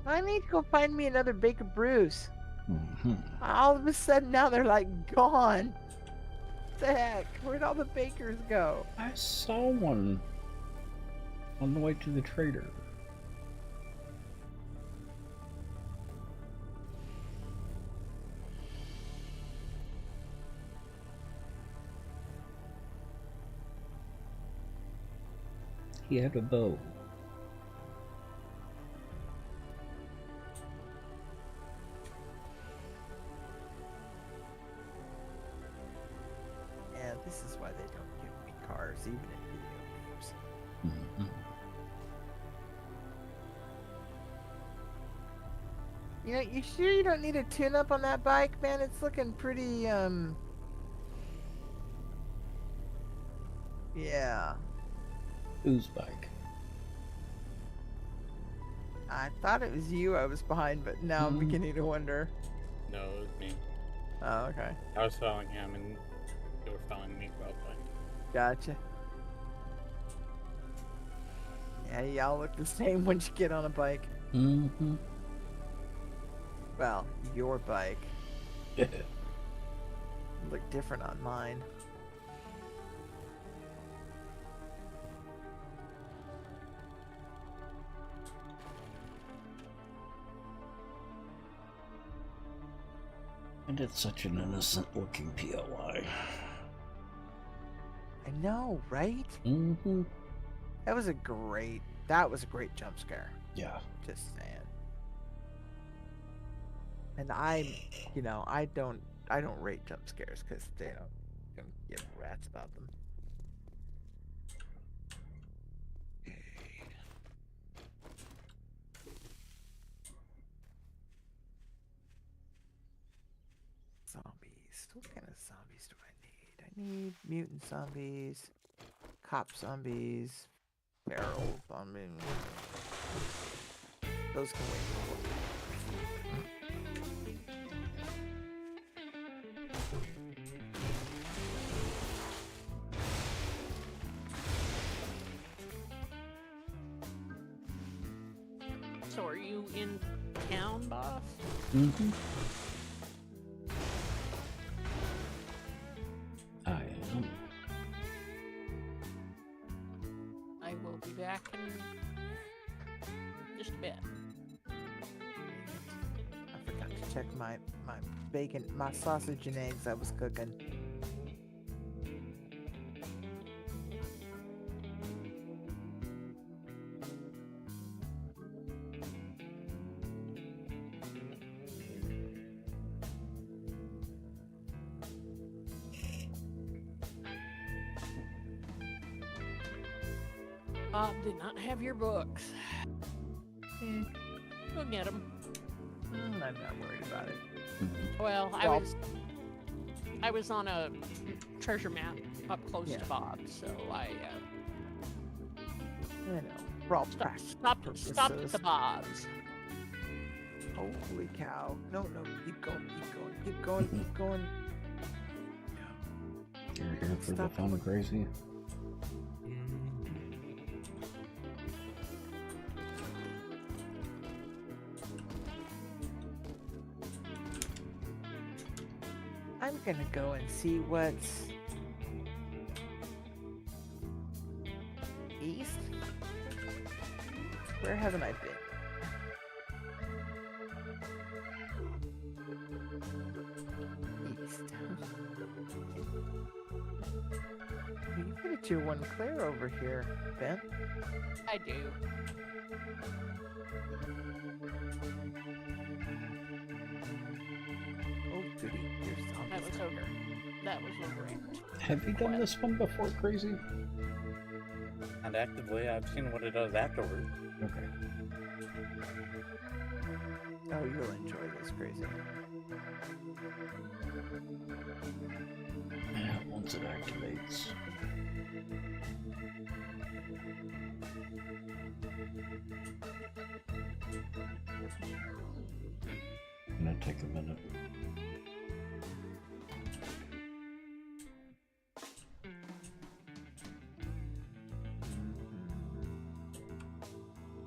I need to go find me another Baker Bruce. Mm-hmm. All of a sudden now they're like gone. What the heck? Where'd all the bakers go? I saw one on the way to the trader. He had a bow. Yeah, this is why they don't give me cars, even in video games. Mm-hmm. You know, you sure you don't need a tune-up on that bike, man? It's looking pretty, yeah. Whose bike? I thought it was you I was behind, but now I'm beginning to wonder. No, it was me. Oh, okay. I was following him, and they were following me probably. Gotcha. Yeah, y'all look the same once you get on a bike. Mm-hmm. Well, your bike. Look different on mine. And it's such an innocent looking PLI. I know, right? Mm-hmm. That was a great jump scare. Yeah. Just saying. And I don't rate jump scares because they don't give rats about them. Zombies. What kind of zombies do I need? I need mutant zombies, cop zombies, feral zombies. Those can wait. So are you in town, boss? Mm-hmm. I am. I will be back in just a bit. I forgot to check my bacon, my sausage and eggs I was cooking. Bob did not have your books. Go get them. I'm not worried about it. Well, Well- I was on a treasure map up close Yeah. to Bob, so I For all stopped practical at purposes. the Bob's. Holy cow! No, keep going. Keep going. You're here for the Stop fun, going. crazy. I'm gonna go and see what's east. Where haven't I been? East. You got a tier 1 clear over here, Ben. I do. Oh goody, there's zombies That was down over. here. That was over it. Have you done this one before, crazy? And actively, I've seen what it does afterward. Okay. Oh, you'll enjoy this, crazy. Yeah, once it activates. Gonna take a minute.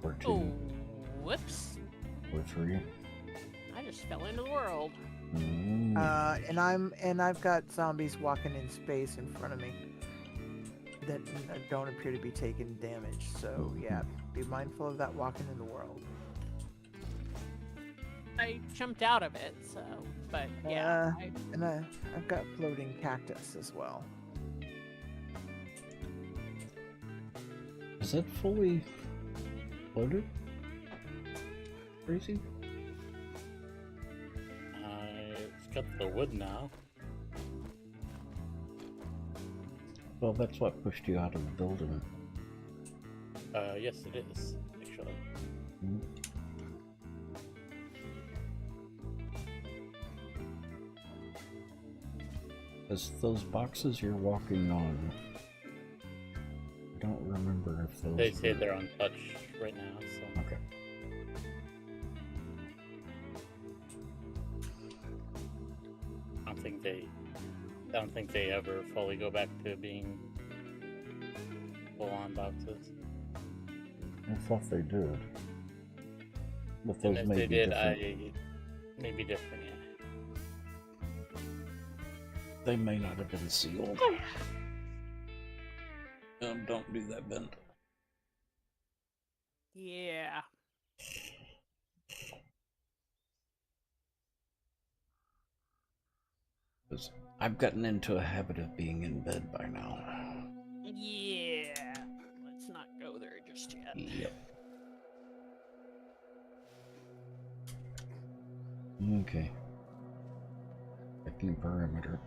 Or two, Oh, whoops! or three. I just fell into the world. Mm. And I've got zombies walking in space in front of me that don't appear to be taking damage. So yeah, be mindful of that walking in the world. I jumped out of it, so but yeah. And I've got floating cactus as well. Is it fully loaded? Crazy? It's got the wood now. Well, that's what pushed you out of the building. Yes, it is, actually. Mm. As those boxes you're walking on, I don't remember if those. They say were- they're untouched right now, so. Okay. I don't think they ever fully go back to being full-on boxes. I thought they did. But And those if may they be did, different. may be different, yeah. They may not have been sealed. Don't do that, Ben. Yeah. 'Cause I've gotten into a habit of being in bed by now. Yeah. Let's not go there just yet. Yep. Okay. Checking perimeter.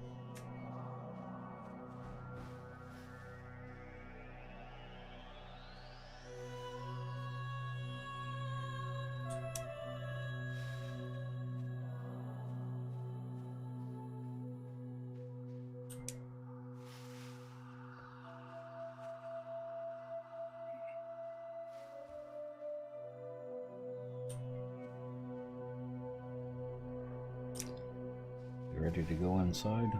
You ready to go inside?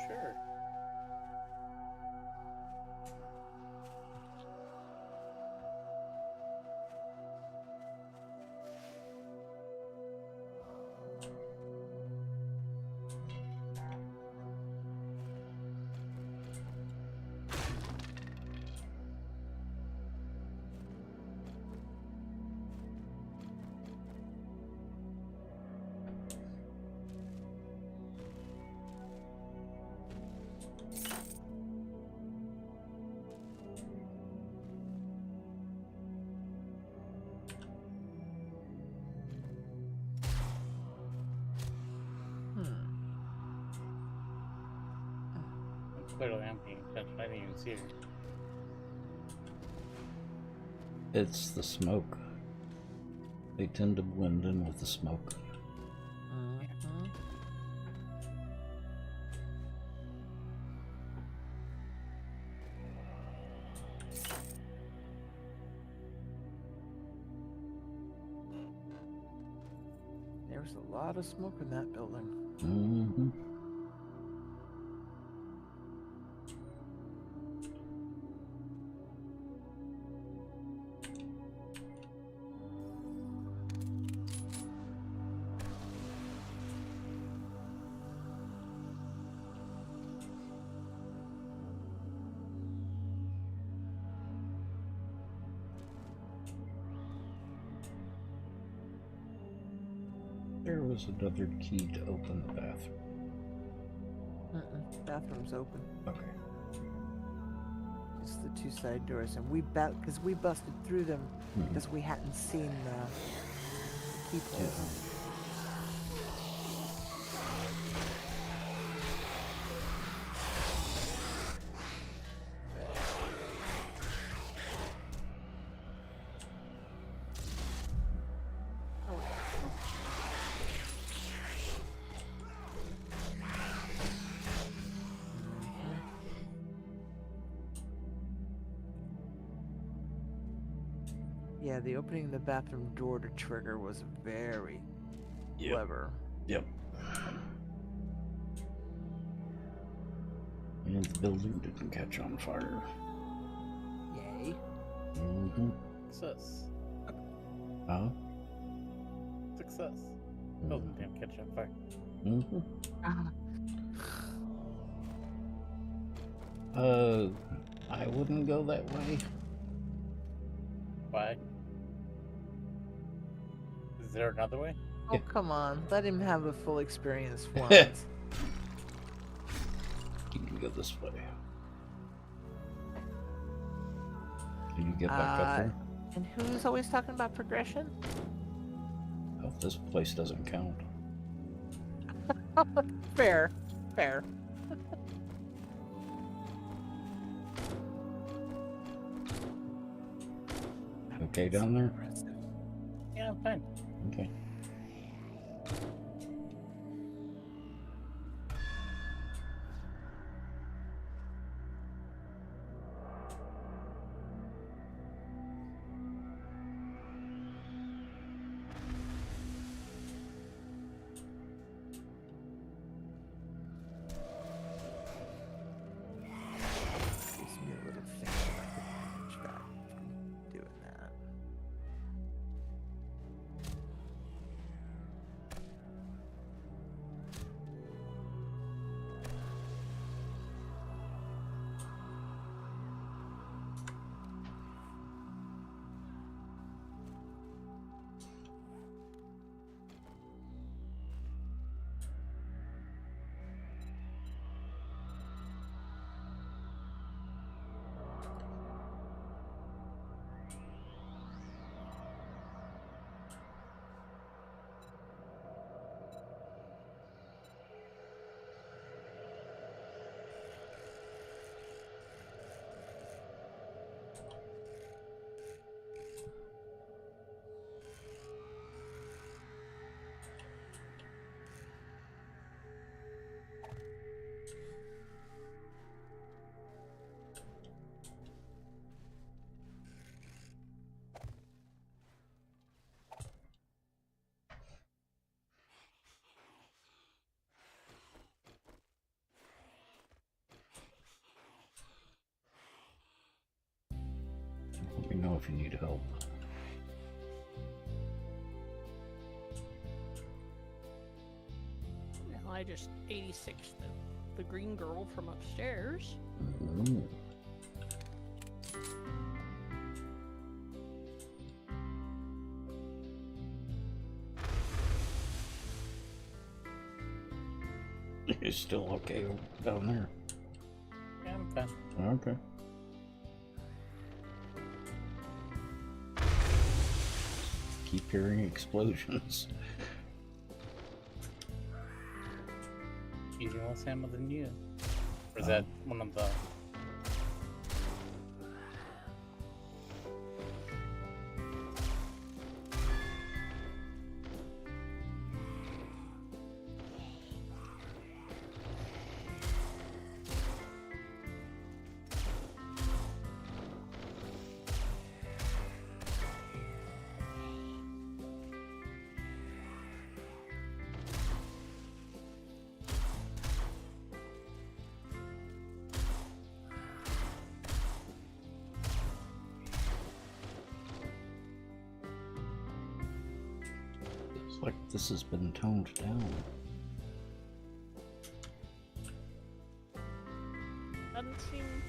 Sure. Clearly, I'm paying attention. I didn't even see her. It's the smoke. They tend to blend in with the smoke. Mhm. There's a lot of smoke in that building. Mm-hmm. There was another key to open the bathroom. Bathroom's open. Okay. It's the two side doors, and we busted through them Mhm. because we hadn't seen the keyholes. Yeah, the opening the bathroom door to trigger was very clever. Yep. And the building didn't catch on fire. Yay. Mm-hmm. Success. Huh? Success. Building didn't catch on fire. Mm-hmm. I wouldn't go that way. Why? Is there another way? Oh, come on. Let him have a full experience once. You can go this way. Can you get back up there? And who's always talking about progression? Oh, this place doesn't count. Fair. Fair. Okay down there? Yeah, I'm fine. Okay. Gives me a little thing that I can manage back from doing that. Let me know if you need help. Well, I just 86 the green girl from upstairs. Mm. You're still okay down there. Yeah, I'm fine. Okay. Keep hearing explosions. Easier less ammo than you. Or is that one of the... Looks like this has been toned down. Doesn't seem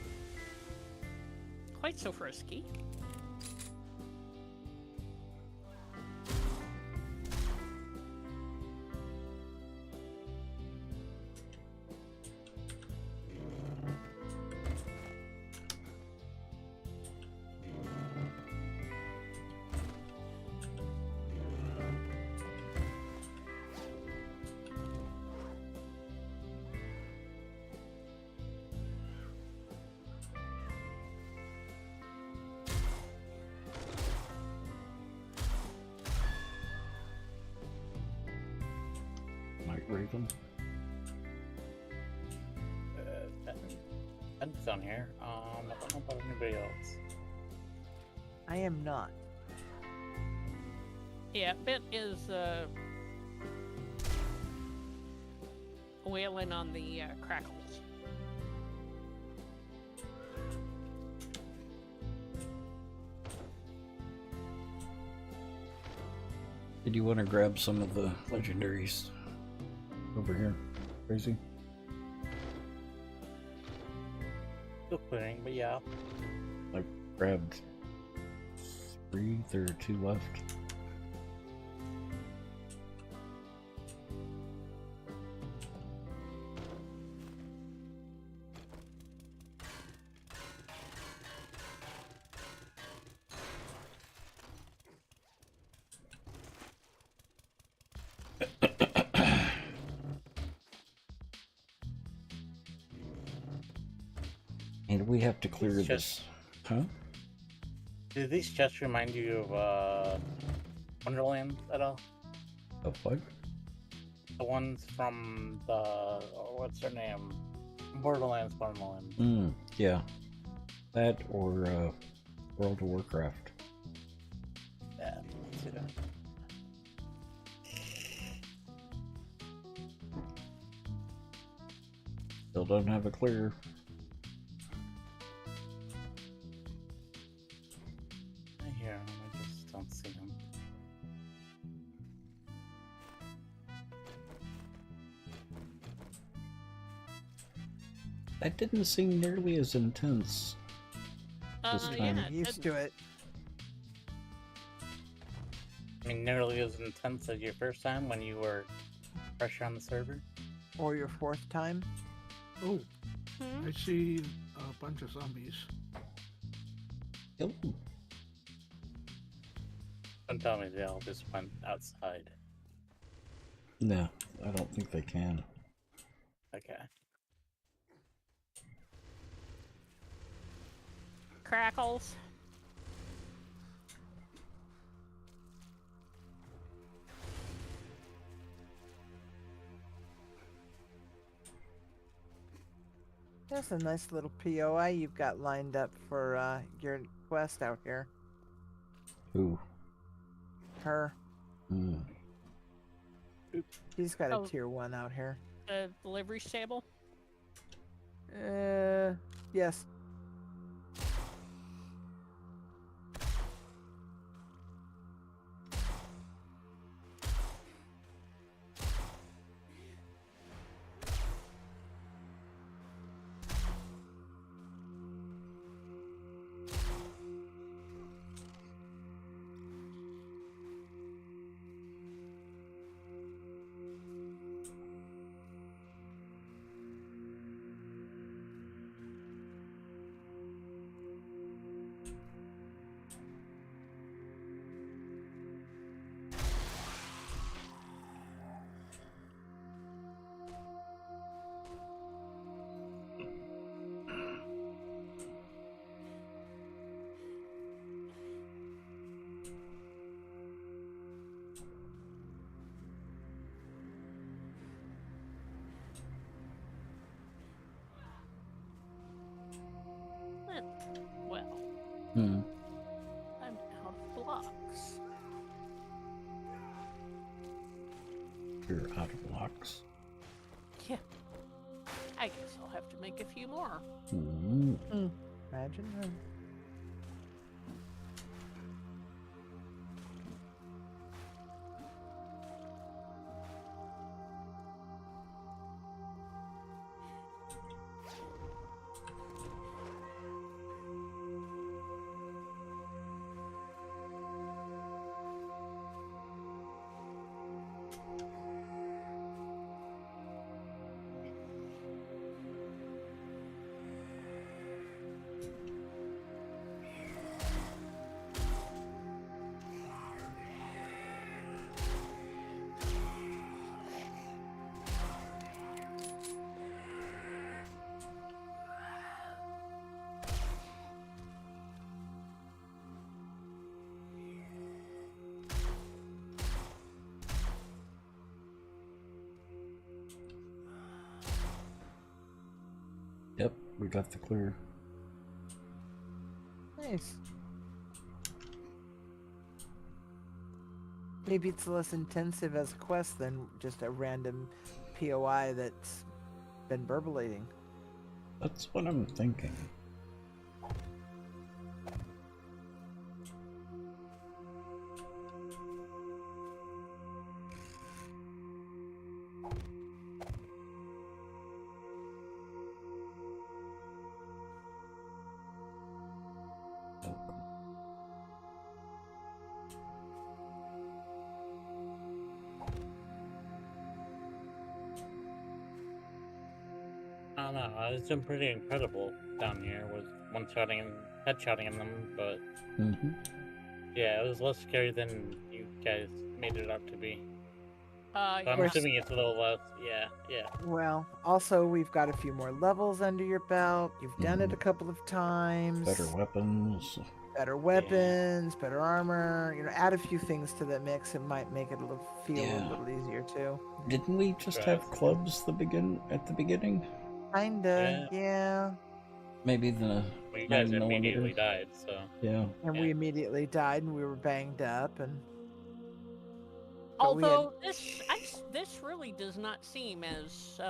quite so frisky. Night Raven. Ben's on here. I don't know about anybody else. I am not. Yeah, Bit is wailing on the crackles. Did you want to grab some of the legendaries over here, Crazy? Still clearing, but yeah. I grabbed 3, there are 2 left. And we have to clear It's this. just- Huh? Do these chests remind you of Wonderland at all? Of what? The ones from the what's their name? Borderlands Wonderland. Yeah. That or World of Warcraft. Yeah, let's see that. Still don't have a clear. Here, I just don't see them. That didn't seem nearly as intense. This Yeah, time. I'm used to it. I mean, nearly as intense as your first time when you were fresh on the server. Or your 4th time. Oh, Hmm? I see a bunch of zombies. Oh, Don't tell me they all just went outside. no, I don't think they can. Okay. Crackles. That's a nice little POI you've got lined up for your quest out here. Ooh. Her. Hmm. She's got a Oh. tier 1 out here. The delivery stable. Yes. Hmm. I'm out of blocks. You're out of blocks. Yeah. I guess I'll have to make a few more. Hmm. Imagine that. Yep, we got the clear. Nice. Maybe it's less intensive as a quest than just a random POI that's been burbulating. That's what I'm thinking. I don't know. It's been pretty incredible down here with one-shotting and headshotting them, but Mm-hmm. yeah, it was less scary than you guys made it out to be. So I'm Yeah. assuming it's a little less. Yeah, yeah. Well, also we've got a few more levels under your belt. You've done it a couple of times. Better weapons. Better weapons, better armor. You know, add a few things to the mix. It might make it feel Yeah. a little easier too. Didn't we just Right. have clubs at the beginning? Kinda, yeah. Maybe the Well, you 9 guys millimeter. immediately died, so Yeah. And Yeah. we immediately died, and we were banged up, and. But we had- Although this really does not seem as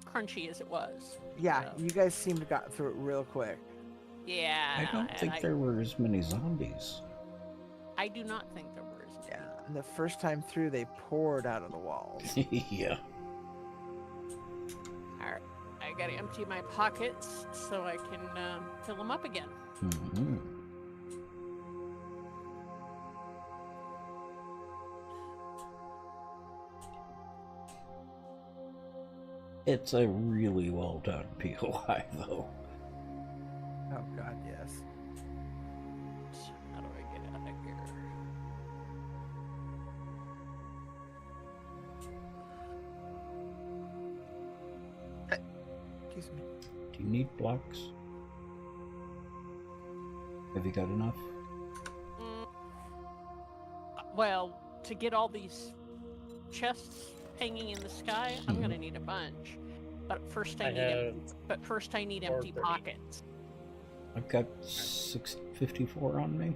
crunchy as it was. yeah, So, you guys seemed to got through it real quick. yeah. I don't and think there were as many zombies. I do not think there were as many. Yeah, and the first time through, they poured out of the walls. Yeah. All right. I gotta empty my pockets so I can fill them up again. Mm-hmm. It's a really well done POI, though. Oh God, yes. How do I get out of here? Excuse me. Do you need blocks? Have you got enough? Well, to get all these chests hanging in the sky, I'm gonna need a bunch. But first I need empty 430. pockets. I've got 654 on me.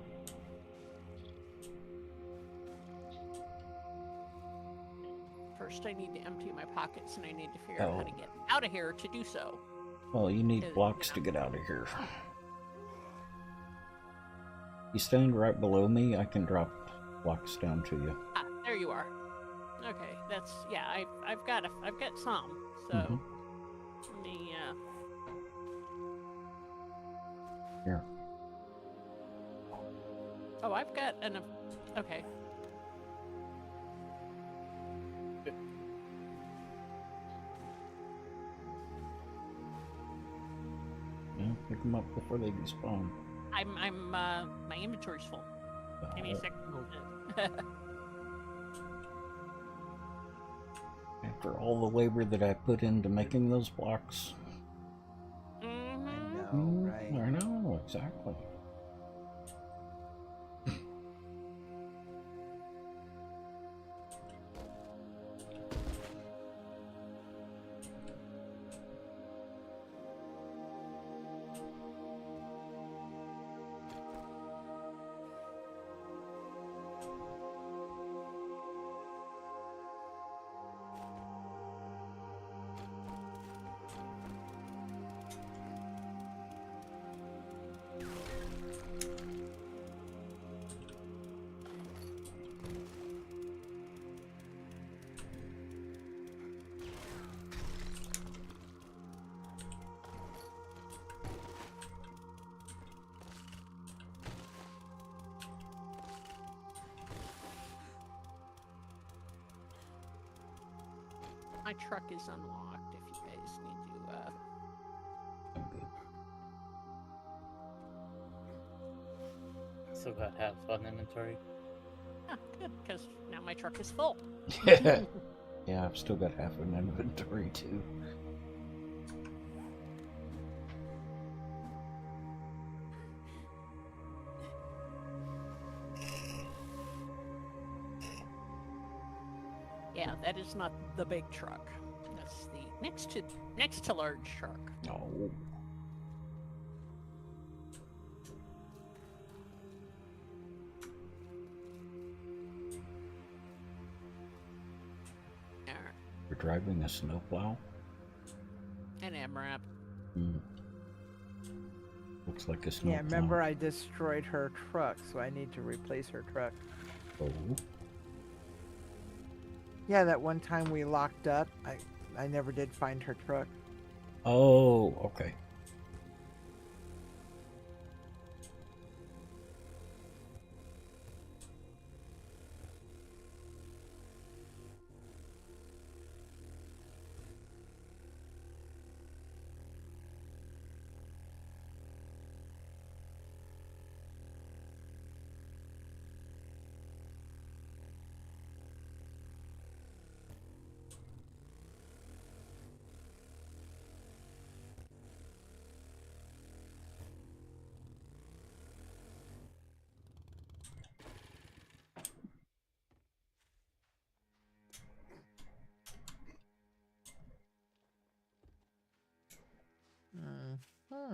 First I need to empty my pockets, and I need to figure out how to Oh. get out of here to do so. Well, you need blocks to get out of here. You stand right below me, I can drop blocks down to you. Ah, there you are. Okay, that's yeah. I've got some. So let me Here. Oh, I've got enough. Okay. Yeah, pick them up before they despawn. I'm my inventory's full. Give me a second. After all the labor that I put into making those blocks. Mm-hmm. I know, right? I know, exactly. my truck is unlocked if you guys need to. I'm good. Still got half on inventory. Good, because now my truck is full. Yeah, I've still got half an inventory too. Yeah, that is not the big truck. That's the next to large truck. No. Alright, You're driving a snowplow? an MRAP. Hmm. Looks like a snowplow. Yeah, remember I destroyed her truck, so I need to replace her truck. Oh. Yeah, that one time we locked up, I never did find her truck. Oh, okay. Hmm.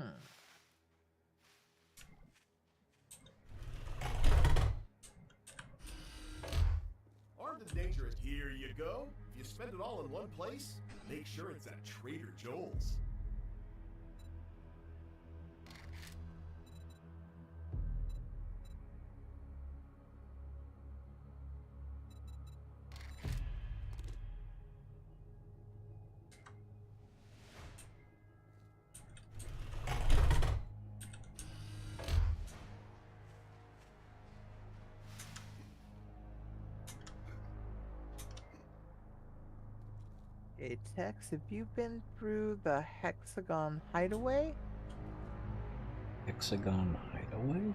Armed and dangerous. Here you go. If you spend it all in one place, make sure it's at Trader Joel's. Hey, Tex, have you been through the Hexagon Hideaway? Hexagon Hideaway?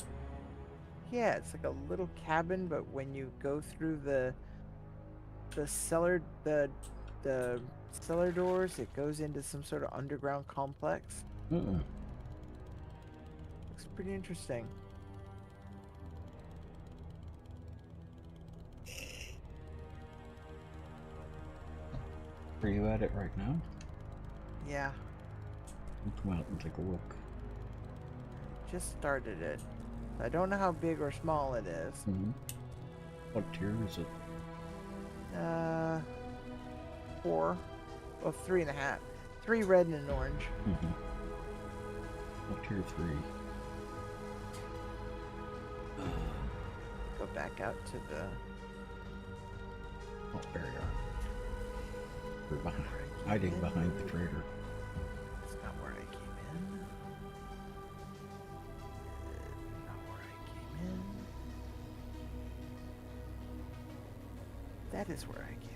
Yeah, it's like a little cabin, but when you go through the cellar doors, it goes into some sort of underground complex. Mm-mm. Looks pretty interesting. Are you at it right now? Yeah, Let's come out and take a look. just started it. I don't know how big or small it is. Mm-hmm. What tier is it? 4. Well, 3.5. 3 red and an orange. Mm-hmm. What tier 3? Go back out to the... Oh, there you are. We're behind, hiding behind the trader. That's not where I came in. Not where I came in. That is where I came in.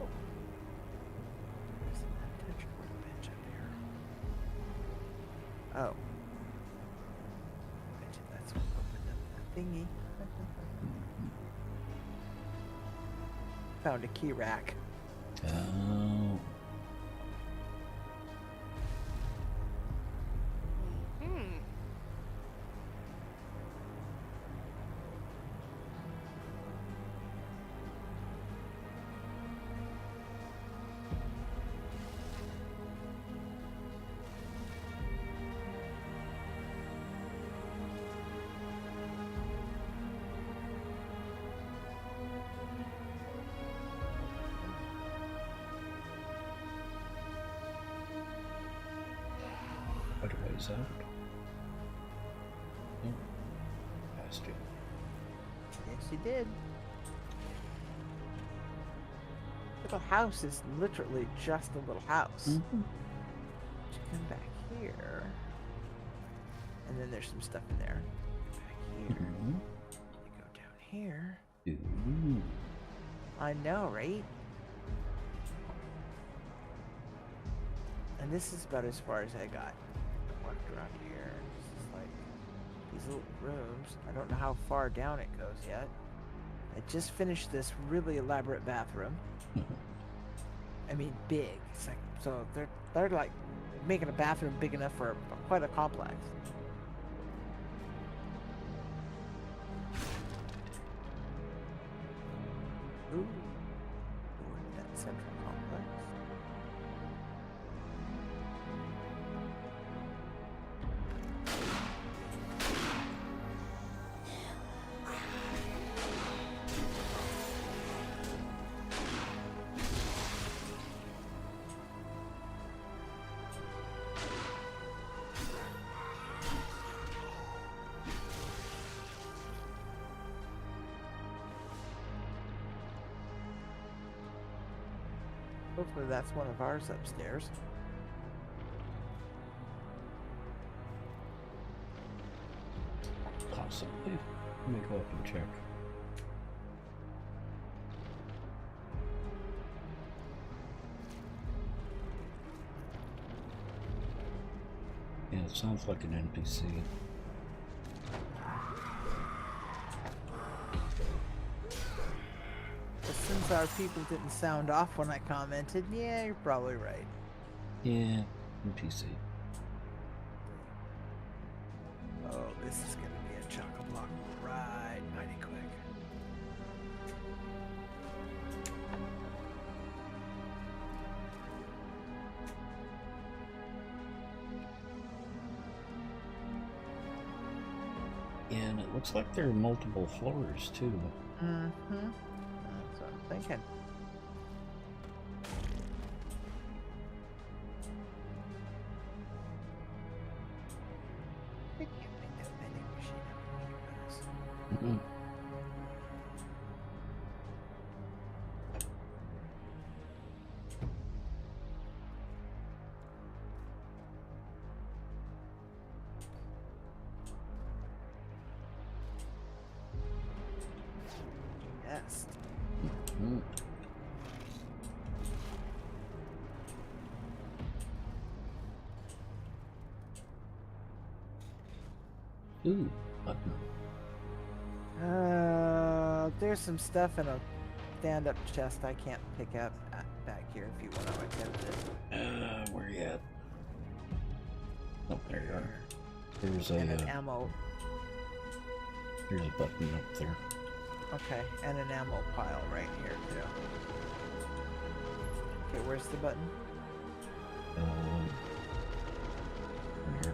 Oh. There's an untouchable bench up here. Oh. Bet you that's what opened up the thingy. Found a key rack. Oh. Hmm. What was that? Oh, passed it. Yes, you did. Little house is literally just a little house. Mm-hmm. You come back here, and then there's some stuff in there. Back here. Ooh. I know, right? And this is about as far as I got. Walked around here. This is like these little rooms. I don't know how far down it goes yet. I just finished this really elaborate bathroom. I mean, big. It's like, so they're like making a bathroom big enough for quite a complex. Ooh. We're in that central complex. Hopefully that's one of ours upstairs. Possibly. Let me go up and check. Yeah, it sounds like an NPC. But since our people didn't sound off when I commented, yeah, you're probably right. Yeah, NPC. Oh, this is gonna be a chock-a-block ride, mighty quick. Yeah, and it looks like there are multiple floors too. Mm-hmm. That's what I'm thinking. I can't make that vending machine up any better. Mhm. Yes. Mhm. Ooh, button. There's some stuff in a stand-up chest I can't pick up back here if you want to attempt it. Where you at? Oh, there you are. There's a And an ammo. here's a button up there. Okay, and an ammo pile right here too. Okay, where's the button? Here.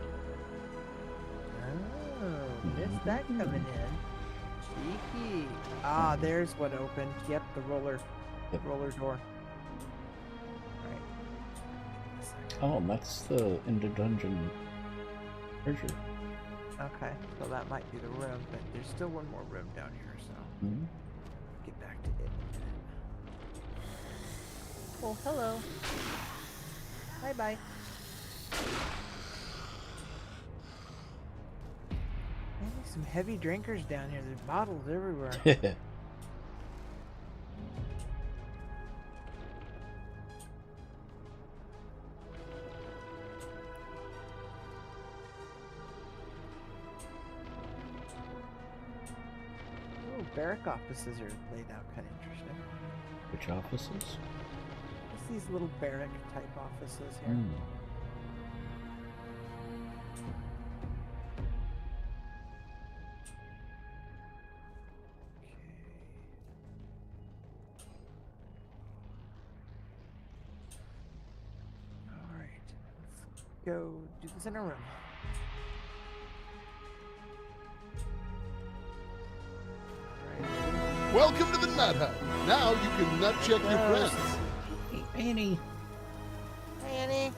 Oh, missed that coming in. Cheeky. Ah, there's what opened. Yep, the roller door. Right. Oh, and that's the end of dungeon treasure. Okay, so that might be the room, but there's still one more room down here, so Mm-hmm. get back to it in a minute. Oh, hello. Bye-bye. Man, there's some heavy drinkers down here. There's bottles everywhere. Oh, barrack offices are laid out kind of interesting. Which offices? Just these little barrack type offices here. Mm. Alright, let's go do the center room. Alright, Welcome to the Madhouse. Now you can nut check your Gross. friends. Hey, Annie. hey Annie.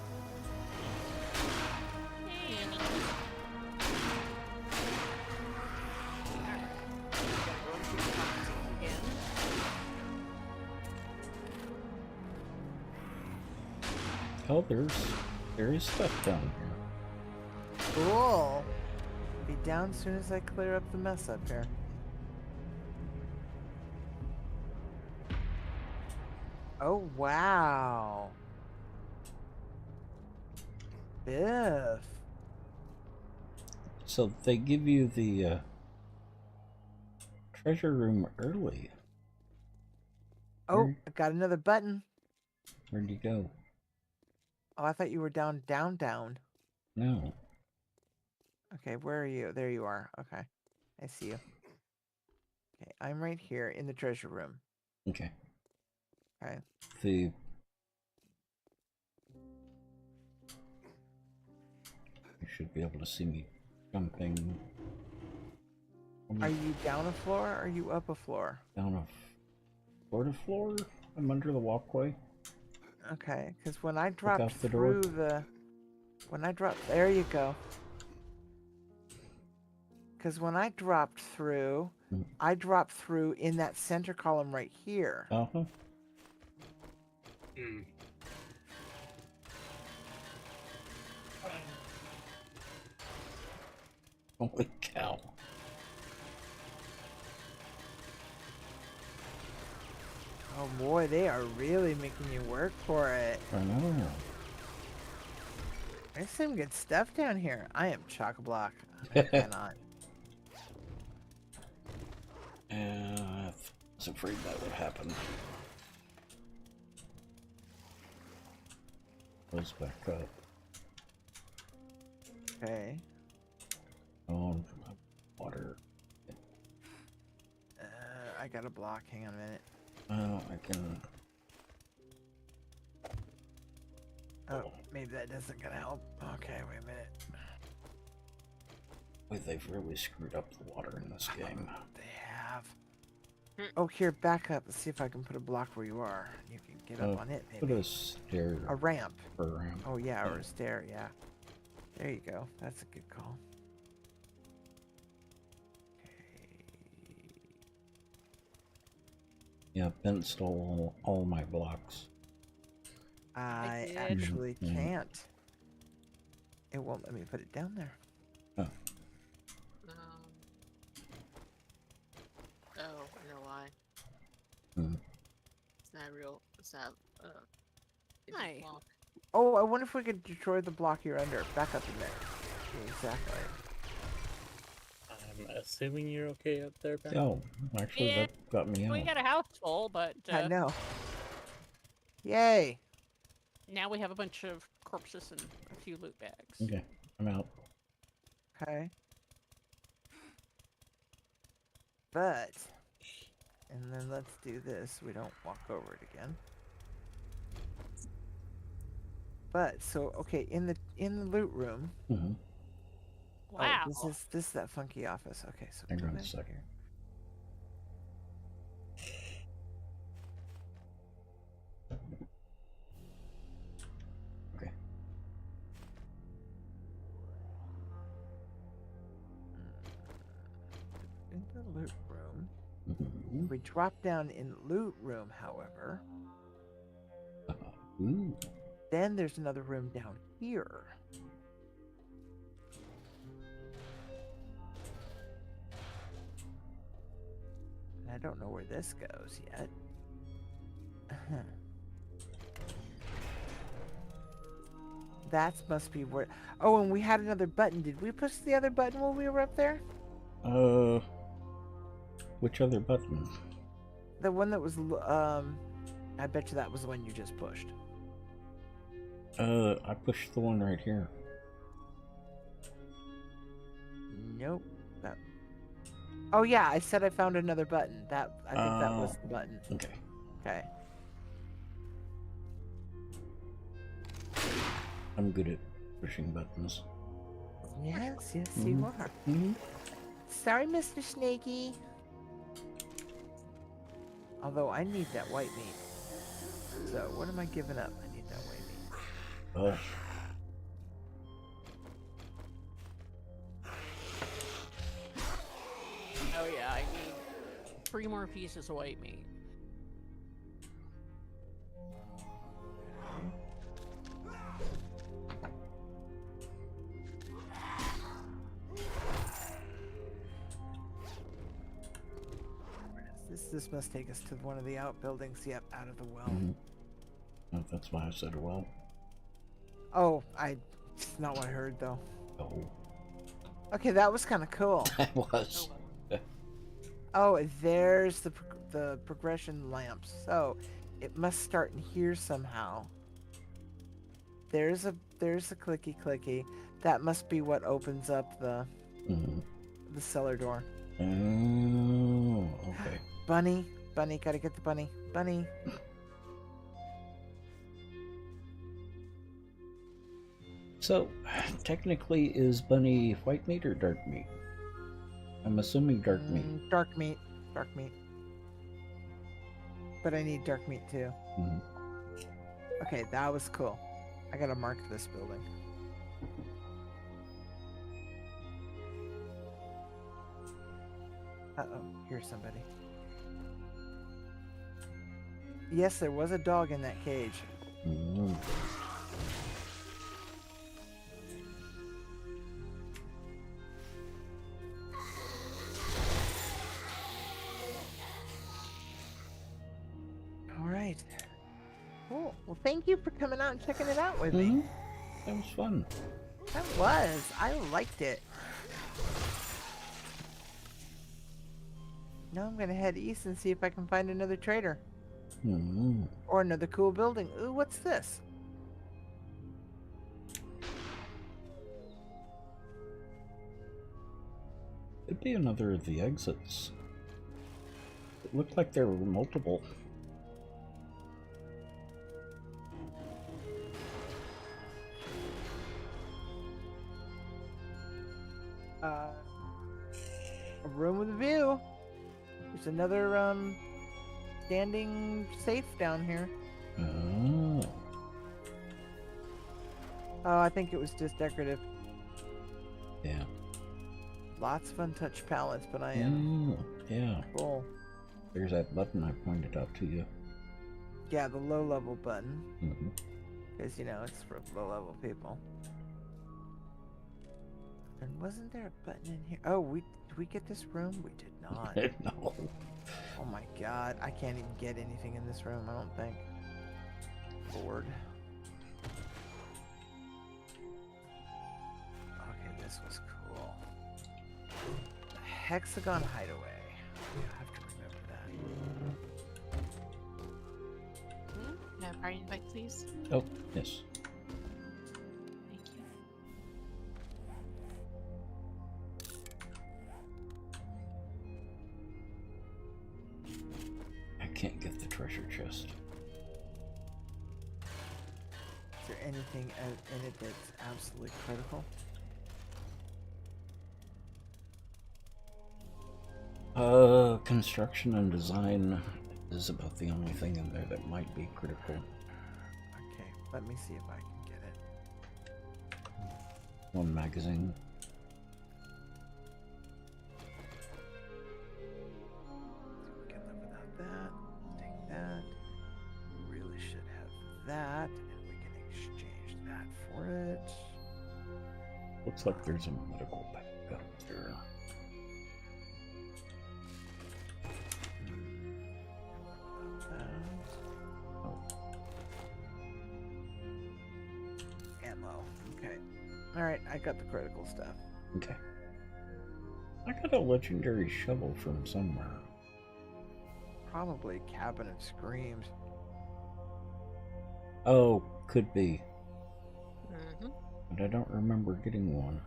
Oh, there is stuff down here. Cool. Be down as soon as I clear up the mess up here. Oh, wow. Biff. So they give you the treasure room early. Oh, Where, I got another button. where'd you go? Oh, I thought you were down. No. Okay, where are you? There you are. Okay, I see you. Okay, I'm right here in the treasure room. Okay. Okay. The you should be able to see me jumping. Are you down a floor or are you up a floor? Down a floor? I'm under the walkway. Okay, because when I dropped out the through door. there you go. Because when I dropped through, I dropped through in that center column right here. Uh-huh. Holy cow. Oh boy, they are really making you work for it. I know. There's some good stuff down here. I am chock-a-block. I cannot. I was afraid that would happen. Close back up. Okay. Oh, water. I got a block. Hang on a minute. I can. Oh, maybe that isn't gonna help. Okay, wait a minute. Wait, they've really screwed up the water in this game. They have. Oh, here, back up. Let's see if I can put a block where you are. You can get up on it, maybe. Put a stair. A ramp. Or a ramp. Oh, yeah, or a stair, yeah. There you go. That's a good call. Yeah, Ben stole all my blocks. I did. actually can't. It won't let me put it down there. Oh. Oh, I know why. Hmm. It's not real. It's not. It's a Hi. block. Oh, I wonder if we could destroy the block you're under. Back up in there. Exactly. I'm assuming you're okay up there, Ben. Oh, actually, Yeah, that got me We out. got a house full, but I know. Yay! now we have a bunch of corpses and a few loot bags. Okay, I'm out. Okay. But, and then let's do this. We don't walk over it again. But so okay, in the loot room. Mm-hmm. Wow. Oh, this is that funky office. Okay, so Hang go on a back second. here. Okay. In the loot room. Mm-hmm. If we drop down in loot room, however, Ooh. then there's another room down here. And I don't know where this goes yet. That must be where. Oh, and we had another button. Did we push the other button while we were up there? Which other button? The one that was, I bet you that was the one you just pushed. I pushed the one right here. Nope. That. Oh yeah, I said I found another button. I think that was the button. Okay. Okay. I'm good at pushing buttons. Yes, you are. Mm-hmm. Sorry, Mr. Snaky. Although I need that white meat. So what am I giving up? I need that white meat. Oh. Oh yeah, I need 3 more pieces of white meat. This must take us to one of the outbuildings. Yep, out of the well. Mm-hmm. that's why I said well. Oh, it's not what I heard though. Oh, Okay, that was kind of cool. that was. Oh, there's the progression lamps. So, it must start in here somehow. There's a clicky. That must be what opens up the cellar door. Oh, okay. Bunny, gotta get the bunny. So, technically, is bunny white meat or dark meat? I'm assuming dark meat. Dark meat. But I need dark meat too. Mhm. Okay, that was cool. I gotta mark this building. Uh-oh, here's somebody. Yes, there was a dog in that cage. Mm. All right. Cool. Well, thank you for coming out and checking it out with me. That was fun. That was. I liked it. Now I'm gonna head east and see if I can find another trader. Or another cool building. Ooh, what's this? It'd be another of the exits. It looked like there were multiple. A room with a view. There's another standing safe down here. Oh. Oh, I think it was just decorative. Yeah. Lots of untouched pallets, but I am Yeah. full. There's that button I pointed out to you. Yeah, the low level button. Mm-hmm. Because, you know, it's for low level people. And wasn't there a button in here? Oh, did we get this room? We did not. No. Oh my god, I can't even get anything in this room, I don't think. Lord. Okay, this was cool. The Hexagon Hideaway. I have to remember that. Can I have a party invite, please? Oh, yes. Thank you. I can't get the treasure chest. Is there anything in it that's absolutely critical? Construction and design is about the only thing in there that might be critical. Okay, let me see if I can get it. One magazine. We can live without that. Take that. We really should have that, and we can exchange that for it. Looks like there's a medical pack up there. Ammo. Okay. Alright, I got the critical stuff. Okay. I got a legendary shovel from somewhere. Probably Cabin of Screams. Oh, could be. Mm-hmm. But I don't remember getting one.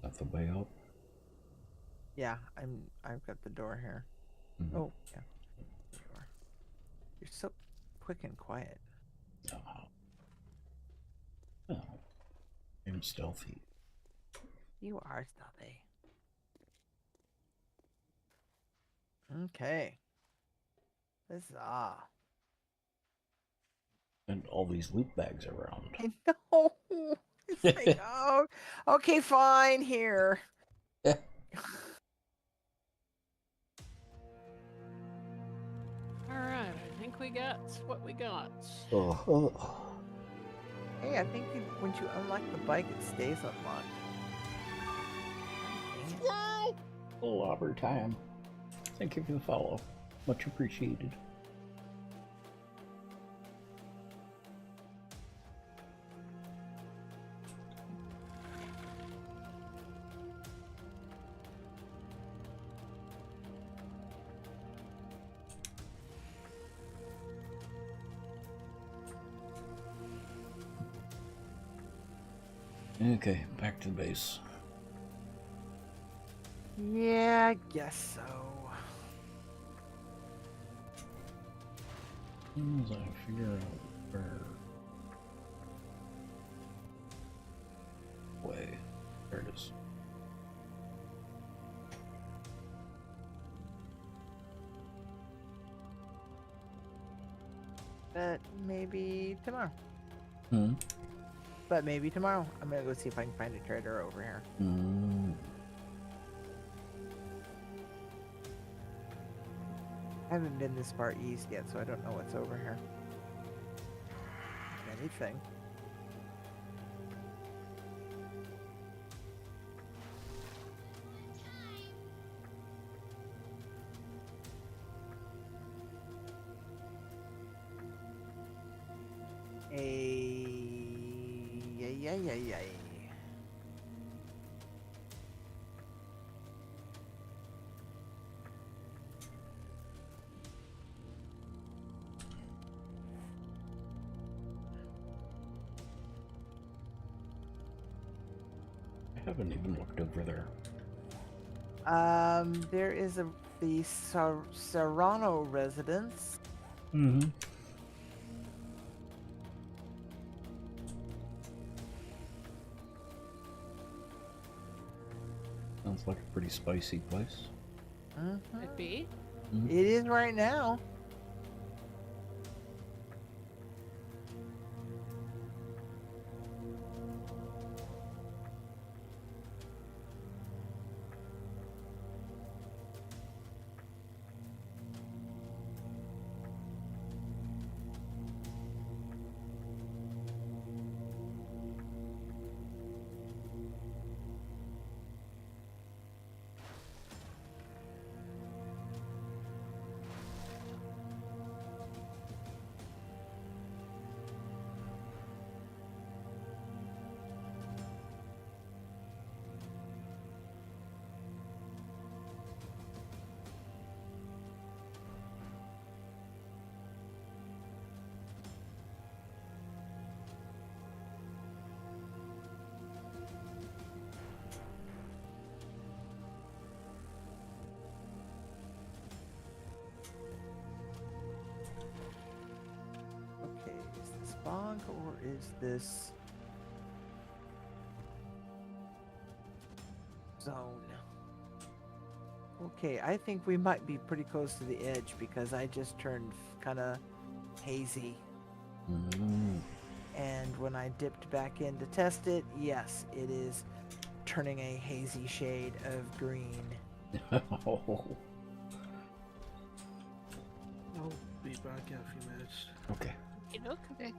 That's the way out. Yeah, I've got the door here. Mhm. Oh, yeah. There you are. You're so quick and quiet. Oh. Oh. I'm stealthy. You are stealthy. Okay. Huzzah. And all these loot bags around. I know. It's like, oh, okay, fine, here. Alright, I think we got what we got. Hey, I think once you unlock the bike, it stays unlocked. Squirrel! Lobber time. Thank you for the follow. Much appreciated. Okay, back to the base. Yeah, I guess so. As I figure out where... Way. There it is. But maybe tomorrow. Hmm? But maybe tomorrow. I'm gonna go see if I can find a trader over here. I haven't been this far east yet, so I don't know what's over here. If anything. Yeah. I haven't even looked over there. There is the Serrano residence. Mm-hmm. Sounds like a pretty spicy place. Could be. It is right now. Okay, is this bog or is this zone? Okay, I think we might be pretty close to the edge because I just turned kind of hazy. And when I dipped back in to test it, yes, it is turning a hazy shade of green. Oh. I'll be back in a few minutes. Okay. Okay.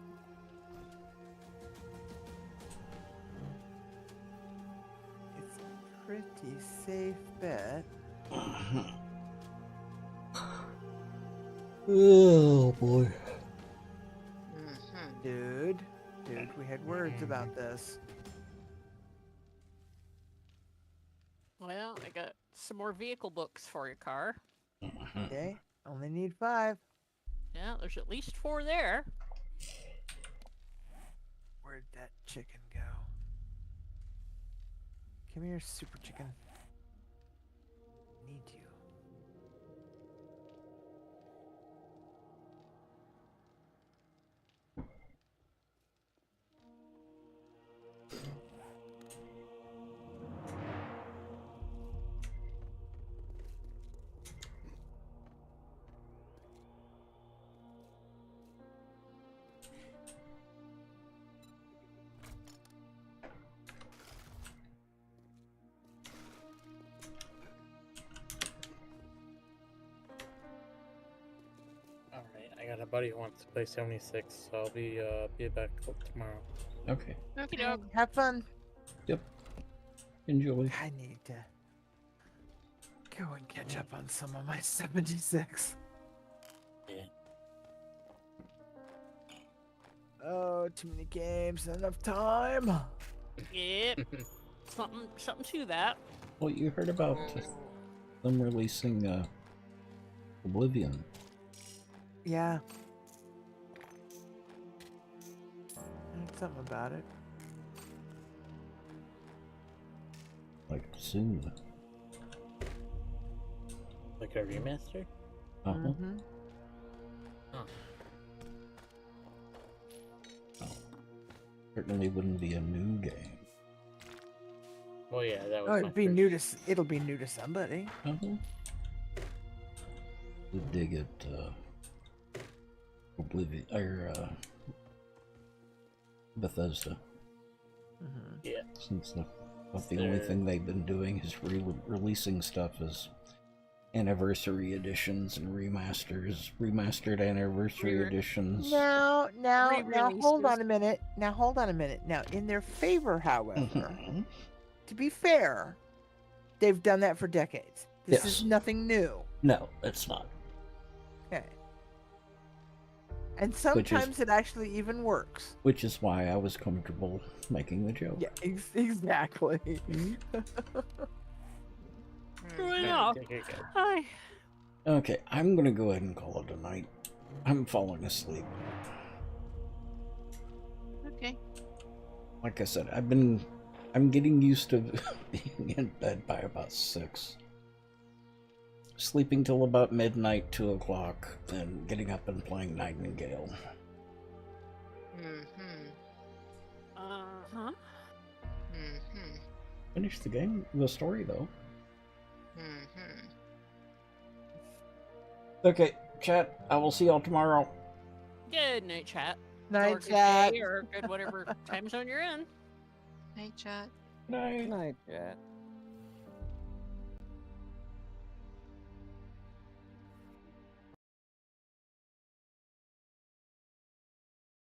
It's a pretty safe bet. Oh boy. Dude, we had words about this. Well, I got some more vehicle books for your car. Okay, only need 5. Yeah, there's at least 4 there. Where'd that chicken go? Come here, super chicken. Need you. buddy wants to play 76, so I'll be back tomorrow. Okay. Okay. Have fun. Yep. Enjoy. I need to go and catch up on some of my 76. Yeah. Oh, too many games, not enough time. Yep. something to that. Well, you heard about them releasing Oblivion. Yeah. Heard something about it. Like, soon. Like a remaster? Uh-huh. Mm-hmm. Huh. Certainly wouldn't be a new game. Well, yeah, that was. Oh, my first- it'll be new to somebody. Uh-huh. Would dig it, Oblivion, or, Bethesda. Mm-hmm. Yeah. Since the only thing they've been doing is releasing stuff as anniversary editions and remastered anniversary editions. Now, hold on Re-releases. a minute. Now, in their favor, however, Mhm. to be fair, they've done that for decades. This Yes. is nothing new. No, it's not. Okay. And sometimes it actually even works. Which is why I was comfortable making the joke. Yeah, exactly. True Yeah, enough. okay, good. Hi. Okay, I'm gonna go ahead and call it a night. I'm falling asleep. Okay. Like I said, I'm getting used to being in bed by about 6. Sleeping till about midnight, 2 o'clock, then getting up and playing Nightingale. Mm-hmm. Uh-huh. Mm-hmm. Finish the story though. Mm-hmm. Okay, chat, I will see y'all tomorrow. Good night, chat. Night, Or good chat. day, or good whatever time zone you're in. Hey, chat. Night. Night, chat.